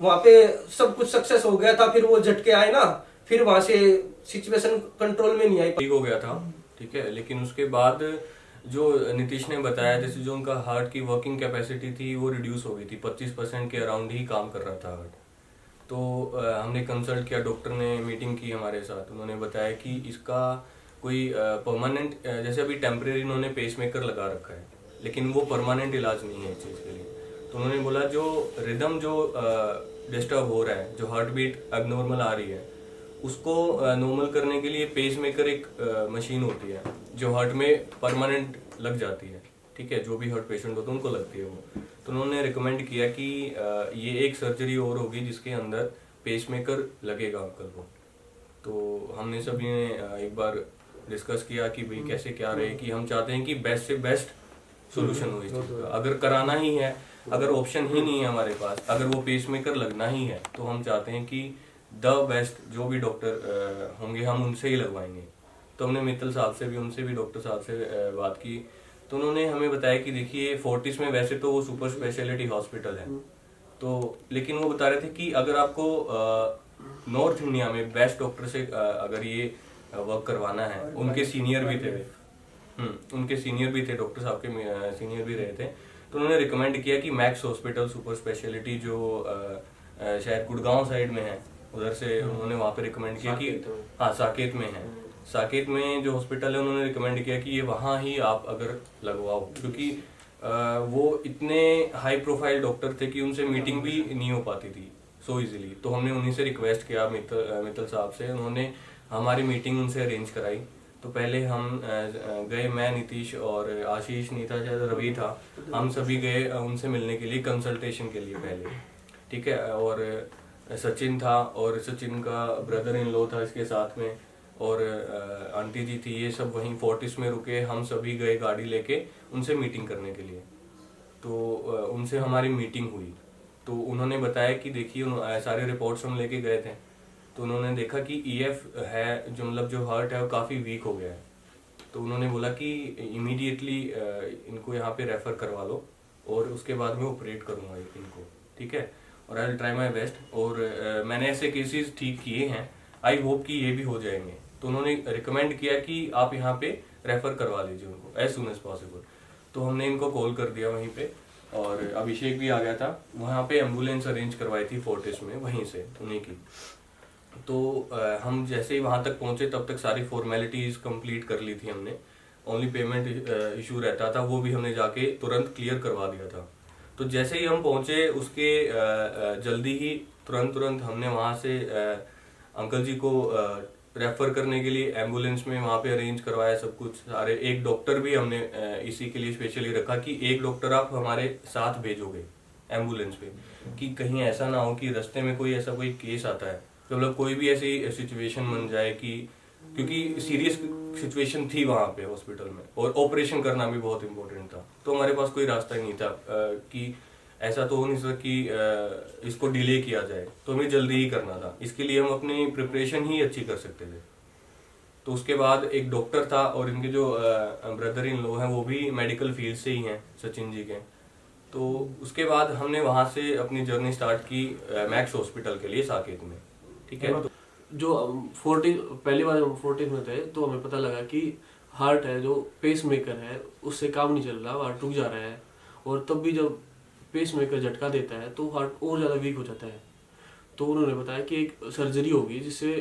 वहां पे सब कुछ सक्सेस हो गया था। फिर वो झटके आए ना, फिर वहां से सिचुएशन कंट्रोल में नहीं आई, ठीक हो गया था, ठीक है। लेकिन उसके बाद जो नीतीश ने बताया, जैसे जो उनका हार्ट की वर्किंग कैपेसिटी थी वो रिड्यूस हो गई थी, 25% के अराउंड ही काम कर रहा था हार्ट। तो हमने कंसल्ट किया, डॉक्टर ने मीटिंग की हमारे साथ, उन्होंने बताया कि इसका कोई परमानेंट, जैसे अभी टेम्परेरी उन्होंने पेसमेकर लगा रखा है, लेकिन वो परमानेंट इलाज नहीं है इस चीज़ के लिए। तो उन्होंने बोला जो रिदम जो डिस्टर्ब हो रहा है, जो हार्ट बीट एबनॉर्मल आ रही है, उसको नॉर्मल करने के लिए पेसमेकर एक मशीन होती है जो हार्ट में परमानेंट लग जाती है, ठीक है। जो भी हार्ट पेशेंट होते हैं उनको लगती है वो। तो उन्होंने रिकमेंड किया कि ये एक सर्जरी और होगी जिसके अंदर पेसमेकर लगेगा अंकल को। तो हमने सभी ने एक बार डिस्कस किया कि भाई कैसे क्या रहे, कि हम चाहते हैं कि बेस्ट से बेस्ट सोल्यूशन हो इस चीज़ का। अगर कराना ही है, अगर ऑप्शन ही नहीं है हमारे पास, अगर वो पेसमेकर लगना ही है, तो हम चाहते हैं कि द बेस्ट जो भी डॉक्टर होंगे हम उनसे ही लगवाएंगे। तो हमने मित्तल साहब से भी, उनसे भी, डॉक्टर साहब से बात की। तो उन्होंने हमें बताया कि देखिए फोर्टिस में वैसे तो वो सुपर स्पेशलिटी हॉस्पिटल है, तो लेकिन वो बता रहे थे कि अगर आपको नॉर्थ इंडिया में बेस्ट डॉक्टर से अगर ये वर्क करवाना है, उनके सीनियर भी थे, उनके सीनियर भी थे, डॉक्टर साहब के सीनियर भी रहे थे। तो उन्होंने रिकमेंड किया कि मैक्स हॉस्पिटल सुपर स्पेशलिटी जो शायद गुड़गांव साइड में है, उधर से उन्होंने वहाँ पे रिकमेंड किया कि हाँ साकेत में है, साकेत में जो हॉस्पिटल है उन्होंने रिकमेंड किया कि ये वहाँ ही आप अगर लगवाओ, क्योंकि वो इतने हाई प्रोफाइल डॉक्टर थे कि उनसे मीटिंग भी नहीं हो पाती थी सो इजीली। तो हमने उन्हीं से रिक्वेस्ट किया मित्तल साहब से, उन्होंने हमारी मीटिंग उनसे अरेंज कराई। तो पहले हम गए, मैं, नीतीश और आशीष नहीं था, शायद रवि था, हम सभी गए उनसे मिलने के लिए, कंसल्टेशन के लिए पहले, ठीक है। और सचिन था, और सचिन का ब्रदर इन लॉ था इसके साथ में, और आंटी जी थी, ये सब वहीं फोर्टिस में रुके। हम सभी गए गाड़ी लेके उनसे मीटिंग करने के लिए। तो उनसे हमारी मीटिंग हुई, तो उन्होंने बताया कि देखिए सारे रिपोर्ट्स हम लेके गए थे, तो उन्होंने देखा कि ईएफ है जो, मतलब जो हार्ट है वो काफ़ी वीक हो गया है। तो उन्होंने बोला कि इमीडिएटली इनको यहाँ पे रेफ़र करवा लो, और उसके बाद में ऑपरेट करूँगा इनको, ठीक है। और I will try my best. और मैंने ऐसे केसेस ठीक किए हैं, आई होप कि ये भी हो जाएंगे। तो उन्होंने रिकमेंड किया कि आप यहाँ पे रेफ़र करवा लीजिए उनको एज सुन एज पॉसिबल। तो हमने इनको कॉल कर दिया वहीं पे, और अभिषेक भी आ गया था, वहाँ पे एम्बुलेंस अरेंज करवाई थी फोर्टिस में, वहीं से उन्हीं की। तो हम जैसे ही वहाँ तक पहुँचे तब तक सारी फॉर्मेलिटीज़ कंप्लीट कर ली थी हमने। ओनली पेमेंट इशू रहता था, वो भी हमने जाके तुरंत क्लियर करवा दिया था। तो जैसे ही हम पहुँचे उसके जल्दी ही तुरंत हमने वहाँ से अंकल जी को रेफ़र करने के लिए एम्बुलेंस में वहाँ पे अरेंज करवाया सब कुछ सारे। एक डॉक्टर भी हमने इसी के लिए स्पेशली रखा कि एक डॉक्टर आप हमारे साथ भेजोगे एम्बुलेंस पे, कि कहीं ऐसा ना हो कि रास्ते में कोई ऐसा कोई केस आता है, तो मतलब कोई भी ऐसी सिचुएशन बन जाए कि, क्योंकि सीरियस सिचुएशन थी वहाँ पे हॉस्पिटल में, और ऑपरेशन करना भी बहुत इम्पोर्टेंट था। तो हमारे पास कोई रास्ता ही नहीं था कि ऐसा तो हो नहीं सकता कि इसको डिले किया जाए, तो हमें जल्दी ही करना था। इसके लिए हम अपनी प्रिपरेशन ही अच्छी कर सकते थे। तो उसके बाद एक डॉक्टर था, और इनके जो ब्रदर इन लॉ हैं वो भी मेडिकल फील्ड से ही हैं, सचिन जी के। तो उसके बाद हमने वहाँ से अपनी जर्नी स्टार्ट की मैक्स हॉस्पिटल के लिए साकेत में, ठीक है। जो 40 पहली बार हम 40 में थे, तो हमें पता लगा कि हार्ट है जो पेस मेकर है उससे काम नहीं चल रहा, हार्ट रुक जा रहा है। और तब भी जब पेस मेकर झटका देता है तो हार्ट और ज़्यादा वीक हो जाता है। तो उन्होंने बताया कि एक सर्जरी होगी जिससे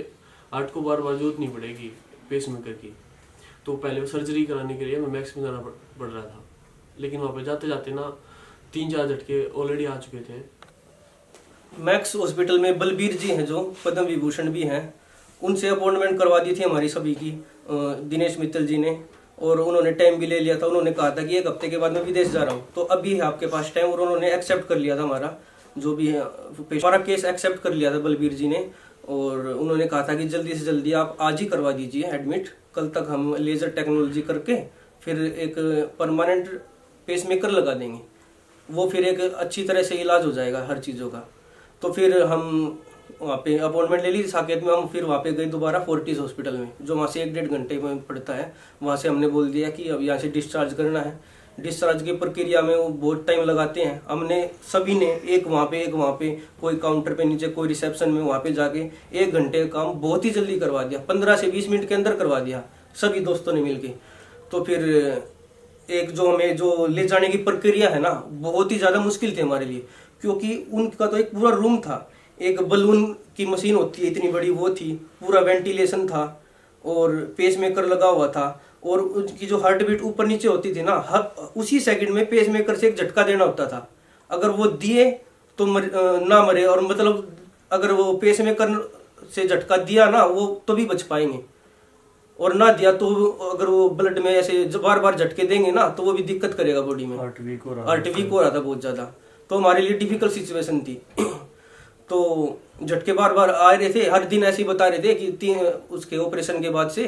हार्ट को बार बार जरूरत नहीं पड़ेगी पेस मेकर की। तो पहले सर्जरी कराने के लिए हमें मैक्स में जाना पड़ रहा था, लेकिन वहाँ पे जाते जाते ना 3-4 झटके ऑलरेडी आ चुके थे। मैक्स हॉस्पिटल में बलबीर जी हैं जो पद्म विभूषण भी हैं, उनसे अपॉइंटमेंट करवा दी थी हमारी सभी की, दिनेश मित्तल जी ने। और उन्होंने टाइम भी ले लिया था। उन्होंने कहा था कि 1 हफ्ते के बाद मैं विदेश जा रहा हूँ, तो अभी है आपके पास टाइम। और उन्होंने एक्सेप्ट कर लिया था हमारा जो भी है, हमारा केस एक्सेप्ट कर लिया था बलबीर जी ने। और उन्होंने कहा था कि जल्दी से जल्दी आप आज ही करवा दीजिए एडमिट, कल तक हम लेज़र टेक्नोलॉजी करके फिर एक परमानेंट पेसमेकर लगा देंगे, वो फिर एक अच्छी तरह से इलाज हो जाएगा हर चीज़ों का। तो फिर हम वहाँ पे अपॉइंटमेंट ले ली साकेत में। हम फिर वहाँ पे गए दोबारा फोर्टिस हॉस्पिटल में, जो वहाँ से 1-1.5 घंटे में पड़ता है। वहाँ से हमने बोल दिया कि अब यहाँ से डिस्चार्ज करना है। डिस्चार्ज की प्रक्रिया में वो बहुत टाइम लगाते हैं। हमने सभी ने एक वहाँ पे, कोई काउंटर पे नीचे, कोई रिसेप्शन में, वहाँ पे जाके 1 घंटे का काम बहुत ही जल्दी करवा दिया, 15 से 20 मिनट के अंदर करवा दिया सभी दोस्तों ने मिलके। तो फिर एक जो हमें जो ले जाने की प्रक्रिया है ना, बहुत ही ज़्यादा मुश्किल थी हमारे लिए, क्योंकि उनका तो एक पूरा रूम था, एक बलून की मशीन होती है इतनी बड़ी, वो थी, पूरा वेंटिलेशन था और पेसमेकर लगा हुआ था। और उनकी जो हार्ट बीट ऊपर नीचे होती थी ना, उसी सेकंड में पेसमेकर से एक झटका देना होता था। अगर वो दिए तो ना मरे, और मतलब अगर वो पेसमेकर से झटका दिया ना, वो तो भी बच पाएंगे, और ना दिया तो अगर वो ब्लड में ऐसे बार बार झटके देंगे ना, तो वो भी दिक्कत करेगा बॉडी में। हार्ट वीक हो रहा था बहुत ज़्यादा, तो हमारे लिए डिफिकल्ट सिचुएशन थी। तो झटके बार बार आ रहे थे, हर दिन ऐसे ही बता रहे थे कि उसके ऑपरेशन के बाद से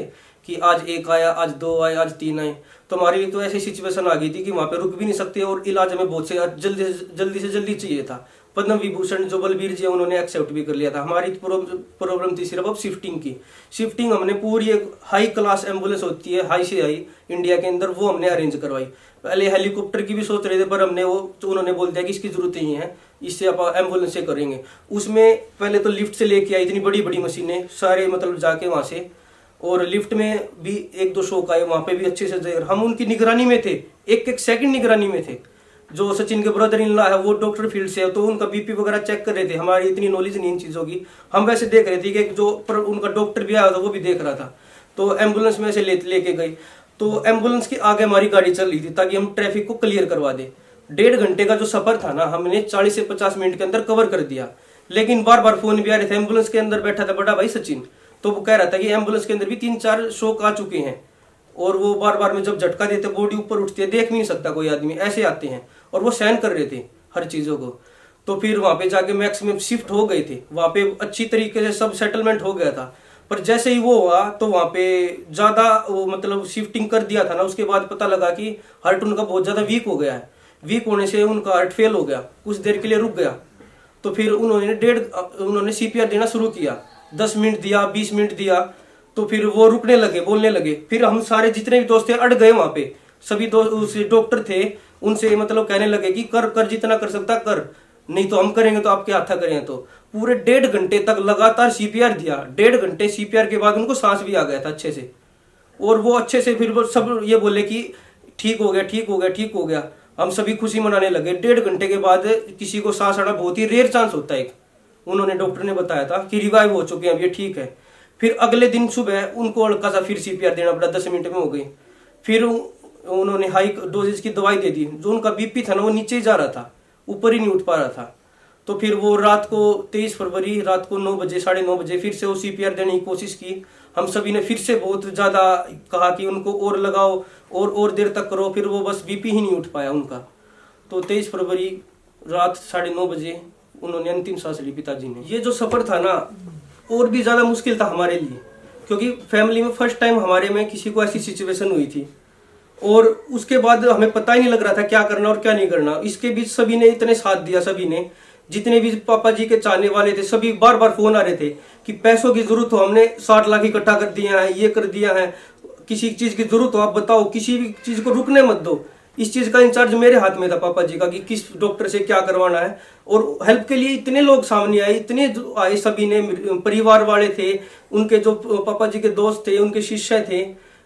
कि आज 1 आया, आज 2 आए, आज 3 आए। तो हमारे लिए तो ऐसी सिचुएशन आ गई थी कि वहाँ पे रुक भी नहीं सकते, और इलाज हमें बहुत से जल्दी से जल्दी चाहिए था। पद्म विभूषण जो बलबीर जी उन्होंने एक्सेप्ट भी कर लिया था। हमारी प्रॉब्लम थी सिर्फ अब शिफ्टिंग की। शिफ्टिंग हमने पूरी एक हाई क्लास एम्बुलेंस होती है, हाई से हाई इंडिया के अंदर, वो हमने अरेंज करवाई। पहले हेलीकॉप्टर की भी सोच रहे थे, पर हमने उन्होंने बोल दिया कि इसकी जरूरत नहीं है, इससे आप एम्बुलेंस से करेंगे। उसमें पहले तो लिफ्ट से लेके आई, इतनी बड़ी बड़ी मशीनें सारे मतलब जाके वहाँ से, और लिफ्ट में भी 1-2 शौक आए, वहाँ पे भी अच्छे से हम उनकी निगरानी में थे, एक सेकंड निगरानी में थे। जो सचिन के ब्रदर इन लॉ है वो डॉक्टर फील्ड से है, तो उनका बीपी वगैरह चेक कर रहे थे। हमारी इतनी नॉलेज नहीं इन चीज़ों की, हम वैसे देख रहे थे कि जो उनका डॉक्टर भी आया था वो भी देख रहा था। तो एम्बुलेंस में से लेके गई, तो एम्बुलेंस के आगे हमारी गाड़ी चल रही थी ताकि हम ट्रैफिक को क्लियर करवा दे। 1.5 घंटे का जो सफर था ना, हमने 40 से 50 मिनट के अंदर कवर कर दिया। लेकिन बार बार फोन भी आ रहे थे। एम्बुलेंस के अंदर बैठा था बड़ा भाई सचिन, तो वो कह रहा था कि एम्बुलेंस के अंदर भी 3-4 शॉक आ चुके हैं, और वो बार बार में जब झटका देते बॉडी ऊपर उठती है, देख भी नहीं सकता कोई आदमी, ऐसे आते हैं। और वो सहन कर रहे थे हर चीज़ों को। तो फिर वहाँ पे जाके मैक्सिमम शिफ्ट हो गए थे, वहाँ पे अच्छी तरीके से सब सेटलमेंट हो गया था। पर जैसे ही वो हुआ तो वहाँ पे ज़्यादा मतलब शिफ्टिंग कर दिया था ना, उसके बाद पता लगा कि हार्ट उनका बहुत ज़्यादा वीक हो गया है। वीक होने से उनका हार्ट फेल हो गया, कुछ देर के लिए रुक गया। तो फिर उन्होंने CPR देना शुरू किया, 10 मिनट दिया, 20 मिनट दिया, तो फिर वो रुकने लगे, बोलने लगे। फिर हम सारे जितने भी दोस्त थे अड़ गए वहाँ पे, सभी डॉक्टर थे, उनसे मतलब कहने लगे कि कर जितना कर सकता कर, नहीं तो हम करेंगे, तो आपके हाथा करें। तो पूरे 1.5 घंटे तक लगातार CPR दिया। 1.5 घंटे CPR के बाद उनको सांस भी आ गया था अच्छे से, और वो अच्छे से फिर वो सब ये बोले कि ठीक हो गया, ठीक हो गया, ठीक हो गया। हम सभी खुशी मनाने लगे। 1.5 घंटे के बाद किसी को सांस आना बहुत ही रेयर चांस होता है। उन्होंने डॉक्टर ने बताया था कि रिवाइव हो चुके हैं, अब ये ठीक है। फिर अगले दिन सुबह उनको हल्का सा फिर CPR देना पड़ा, 10 मिनट में हो गई। फिर उन्होंने हाई डोजेज की दवाई दे दी। जो उनका BP था ना, वो नीचे ही जा रहा था, ऊपर ही नहीं उठ पा रहा था। तो फिर वो रात को 23 फरवरी रात को 9 बजे 9:30 बजे फिर से वो CPR देने की कोशिश की। हम सभी ने फिर से बहुत ज़्यादा कहा कि उनको और लगाओ और देर तक करो, फिर वो बस BP ही नहीं उठ पाया उनका। तो 23 फरवरी रात 9:30 बजे उन्होंने अंतिम सांस ली पिताजी ने। ये जो सफ़र था ना, और भी ज़्यादा मुश्किल था हमारे लिए, क्योंकि फैमिली में फर्स्ट टाइम हमारे में किसी को ऐसी सिचुएशन हुई थी, और उसके बाद हमें पता ही नहीं लग रहा था क्या करना और क्या नहीं करना। इसके बीच सभी ने इतने साथ दिया, सभी ने, जितने भी पापा जी के चाहने वाले थे, सभी बार बार फोन आ रहे थे कि पैसों की जरूरत हो, हमने 60 लाख इकट्ठा कर दिया है, ये कर दिया है, किसी चीज़ की जरूरत हो आप बताओ, किसी भी चीज़ को रुकने मत दो। इस चीज़ का इंचार्ज मेरे हाथ में था पापा जी का, कि किस डॉक्टर से क्या करवाना है। और हेल्प के लिए इतने लोग सामने आए, इतने आए, सभी ने, परिवार वाले थे, उनके जो पापा जी के दोस्त थे, उनके शिष्य थे,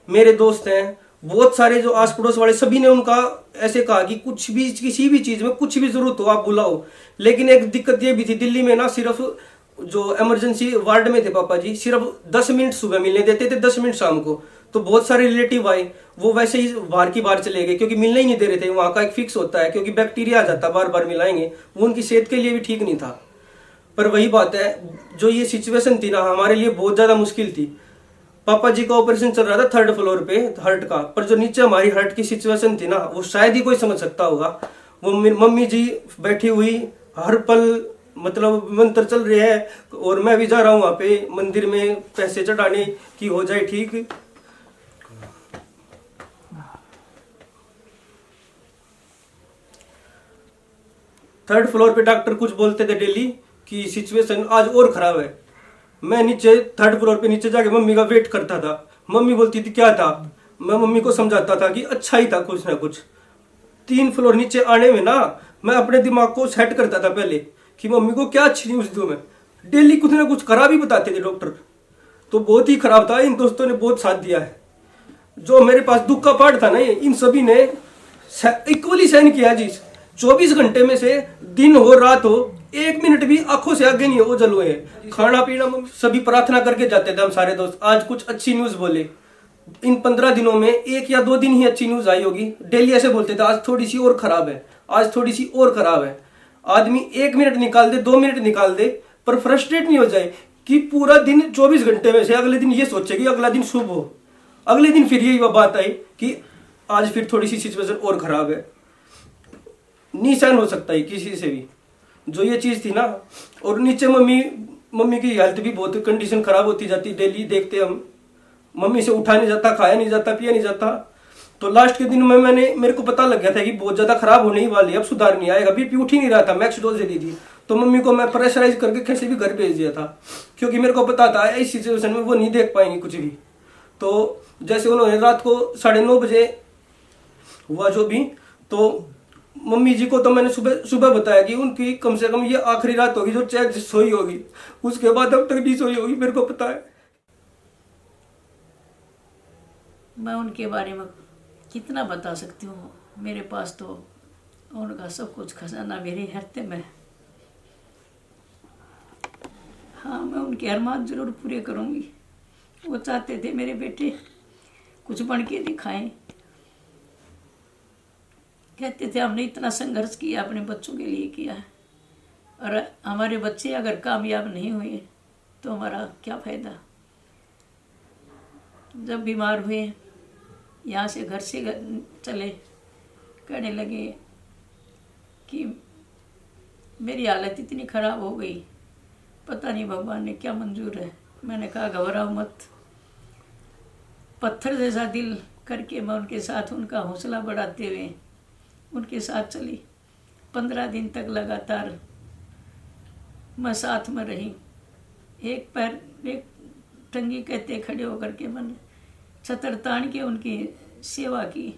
मेरे दोस्त हैं, बहुत सारे जो आस पड़ोस वाले, सभी ने उनका ऐसे कहा कि कुछ भी, किसी भी चीज़ में कुछ भी जरूरत हो आप बुलाओ। लेकिन एक दिक्कत ये भी थी, दिल्ली में ना सिर्फ जो इमरजेंसी वार्ड में थे पापा जी, सिर्फ 10 मिनट सुबह मिलने देते थे, 10 मिनट शाम को। तो बहुत सारे रिलेटिव आए, वो वैसे ही बाहर की बाहर चले गए, क्योंकि मिलने ही नहीं दे रहे थे। वहाँ का एक फिक्स होता है, क्योंकि बैक्टीरिया आ जाता, बार बार मिलाएंगे, वो उनकी सेहत के लिए भी ठीक नहीं था। पर वही बात है, जो ये सिचुएशन थी ना, हमारे लिए बहुत ज़्यादा मुश्किल थी। पापा जी का ऑपरेशन चल रहा था 3rd फ्लोर पे हार्ट का, पर जो नीचे हमारी हार्ट की सिचुएशन थी ना, वो शायद ही कोई समझ सकता होगा। वो मम्मी जी बैठी हुई हर पल मतलब मंत्र चल रहे हैं और मैं भी जा रहा हूँ वहाँ पे मंदिर में पैसे चढ़ाने की हो जाए ठीक। थर्ड फ्लोर पे डॉक्टर कुछ बोलते थे डेली कि सिचुएशन आज और खराब है। मैं नीचे 3rd फ्लोर पे नीचे जाके मम्मी का वेट करता था। मम्मी बोलती थी क्या था, मैं मम्मी को समझाता था कि अच्छा ही था कुछ ना कुछ। 3 फ्लोर नीचे आने में ना मैं अपने दिमाग को सेट करता था पहले कि मम्मी को क्या अच्छी न्यूज दूं। मैं डेली कुछ ना कुछ खराब ही बताते थे डॉक्टर, तो बहुत ही खराब था। इन दोस्तों ने बहुत साथ दिया है। जो मेरे पास दुख का पार्ट था ना, इन सभी ने इक्वली सहन किया जी। 24 घंटे में से दिन हो रात हो 1 मिनट भी आंखों से आगे नहीं हो ओझल हुए। खाना पीना सभी प्रार्थना करके जाते थे हम सारे दोस्त, आज कुछ अच्छी न्यूज बोले। इन 15 दिनों में 1 या 2 दिन ही अच्छी न्यूज आई होगी। डेली ऐसे बोलते थे आज थोड़ी सी और खराब है, आज थोड़ी सी और खराब है। आदमी 1 मिनट निकाल दे, 2 मिनट निकाल दे, पर फ्रस्ट्रेट नहीं हो जाए कि पूरा दिन 24 घंटे में से अगले दिन ये सोचे कि अगला दिन शुभ हो। अगले दिन फिर यही बात आई कि आज फिर थोड़ी सी सिचुएशन और खराब है। नहीं सहन हो सकता है किसी से भी जो ये चीज थी ना। और नीचे मम्मी की हेल्थ भी बहुत कंडीशन खराब होती जाती। डेली देखते हम, मम्मी से उठा नहीं जाता, खाया नहीं जाता, पिया नहीं जाता। तो लास्ट के दिन में मेरे को पता लग गया था कि बहुत ज्यादा खराब होने ही वाली है, अब सुधार नहीं आएगा। बीपी उठ ही नहीं रहा था, मैक्स डोज दे दी थी। तो मम्मी को मैं प्रेशराइज करके कैसे भी घर भेज दिया था, क्योंकि मेरे को पता था इस सिचुएशन में वो नहीं देख पाएंगे कुछ भी। तो जैसे उन्होंने रात को 9:30 बजे हुआ जो भी, तो मम्मी जी को तो मैंने सुबह बताया कि उनकी कम से कम ये आखिरी रात होगी जो चैन से सोई होगी, उसके बाद अब तक नहीं सोई होगी, मेरे को पता है। मैं उनके बारे में कितना बता सकती हूँ, मेरे पास तो उनका सब कुछ खजाना मेरे हृदय में। हाँ, मैं उनके अरमान जरूर पूरे करूँगी। वो चाहते थे मेरे बेटे कुछ बन के दिखाएं। कहते थे हमने इतना संघर्ष किया, अपने बच्चों के लिए किया है, और हमारे बच्चे अगर कामयाब नहीं हुए तो हमारा क्या फ़ायदा। जब बीमार हुए, यहाँ से घर से चले, कहने लगे कि मेरी हालत इतनी ख़राब हो गई, पता नहीं भगवान ने क्या मंजूर है। मैंने कहा घबराओ मत। पत्थर जैसा दिल करके मैं उनके साथ उनका हौसला बढ़ाते हुए उनके साथ चली। 15 दिन तक लगातार मैं साथ में रही। एक पैर एक टंगी कहते खड़े होकर के मैंने छतर तान के उनकी सेवा की।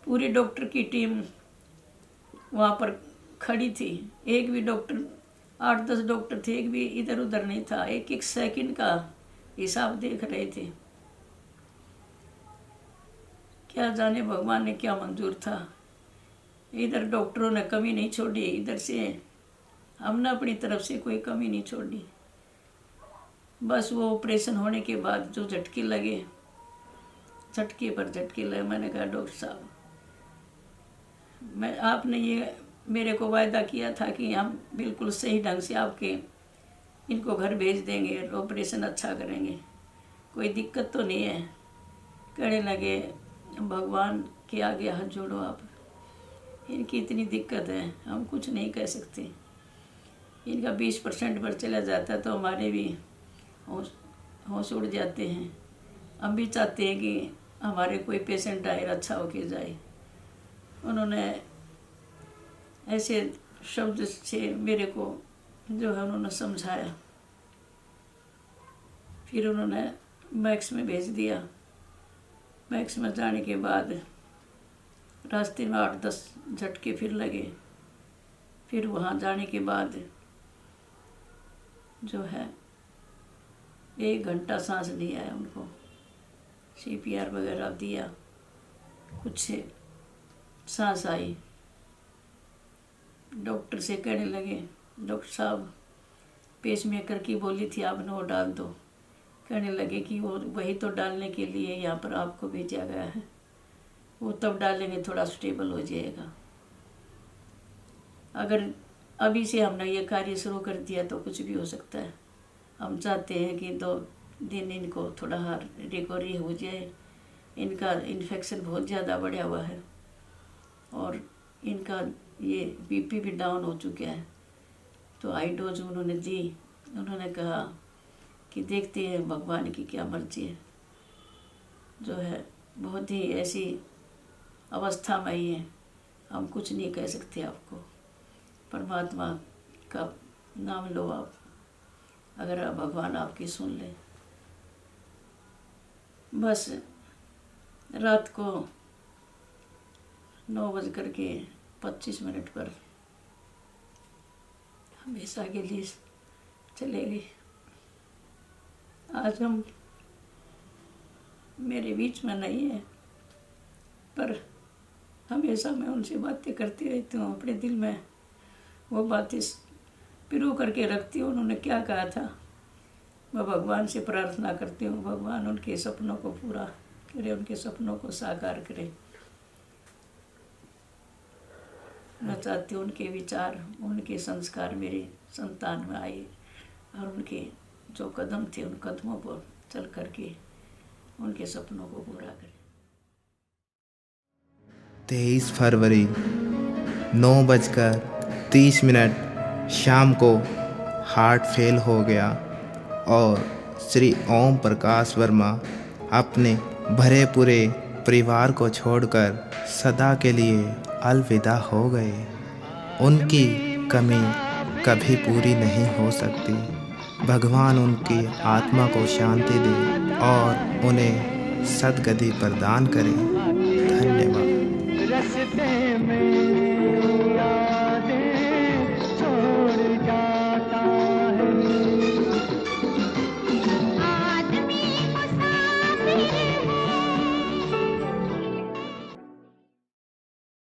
पूरी डॉक्टर की टीम वहाँ पर खड़ी थी। एक भी डॉक्टर, 8-10 डॉक्टर थे, एक भी इधर उधर नहीं था। एक एक सेकंड का हिसाब देख रहे थे। क्या जाने भगवान ने क्या मंजूर था। इधर डॉक्टरों ने कमी नहीं छोड़ी, इधर से हमने अपनी तरफ से कोई कमी नहीं छोड़ी। बस वो ऑपरेशन होने के बाद जो झटके लगे, झटके पर झटके लगे। मैंने कहा डॉक्टर साहब, आपने ये मेरे को वायदा किया था कि हम बिल्कुल सही ढंग से आपके इनको घर भेज देंगे, ऑपरेशन अच्छा करेंगे, कोई दिक्कत तो नहीं है। कहने लगे भगवान के आगे हाथ जोड़ो आप, इनकी इतनी दिक्कत है, हम कुछ नहीं कह सकते। इनका 20% पर चला जाता तो हमारे भी होश उड़ जाते हैं। हम भी चाहते हैं कि हमारे कोई पेशेंट आए अच्छा होके जाए। उन्होंने ऐसे शब्द से मेरे को जो है उन्होंने समझाया। फिर उन्होंने मैक्स में भेज दिया। मैक्स में जाने के बाद रास्ते में 8-10 झटके फिर लगे। फिर वहाँ जाने के बाद जो है 1 घंटा सांस नहीं आया उनको। CPR वगैरह दिया, कुछ सांस आई। डॉक्टर से कहने लगे डॉक्टर साहब पेसमेकर की बोली थी आपने वो डाल दो। कहने लगे कि वो वही तो डालने के लिए यहाँ पर आपको भेजा गया है, वो तब डालेंगे थोड़ा स्टेबल हो जाएगा। अगर अभी से हमने ये कार्य शुरू कर दिया तो कुछ भी हो सकता है। हम चाहते हैं कि दिन इनको थोड़ा रिकवरी हो जाए। इनका इन्फेक्शन बहुत ज़्यादा बढ़ा हुआ है और इनका ये बीपी भी डाउन हो चुका है। तो आई डोज उन्होंने दी। उन्होंने कहा कि देखते हैं भगवान की क्या मर्जी है। जो है बहुत ही ऐसी अवस्था में ही है, हम कुछ नहीं कह सकते आपको। परमात्मा का नाम लो आप, अगर भगवान आपकी सुन ले। बस रात को 9:25 पर हमेशा के लिए चले गए। आज हम मेरे बीच में नहीं है, पर हमेशा मैं उनसे बातें करती रहती हूँ। अपने दिल में वो बातें पिरो करके रखती हूँ। उन्होंने क्या कहा था, मैं भगवान से प्रार्थना करती हूँ, भगवान उनके सपनों को पूरा करे, उनके सपनों को साकार करे। मैं चाहती हूँ उनके विचार, उनके संस्कार मेरी संतान में आए और उनके जो कदम थे उन कदमों पर चल करके उनके सपनों को पूरा करें। 23 फरवरी 9:30 शाम को हार्ट फेल हो गया और श्री ओम प्रकाश वर्मा अपने भरे पूरे परिवार को छोड़कर सदा के लिए अलविदा हो गए। उनकी कमी कभी पूरी नहीं हो सकती। भगवान उनकी आत्मा को शांति दे और उन्हें सद्गति प्रदान करे।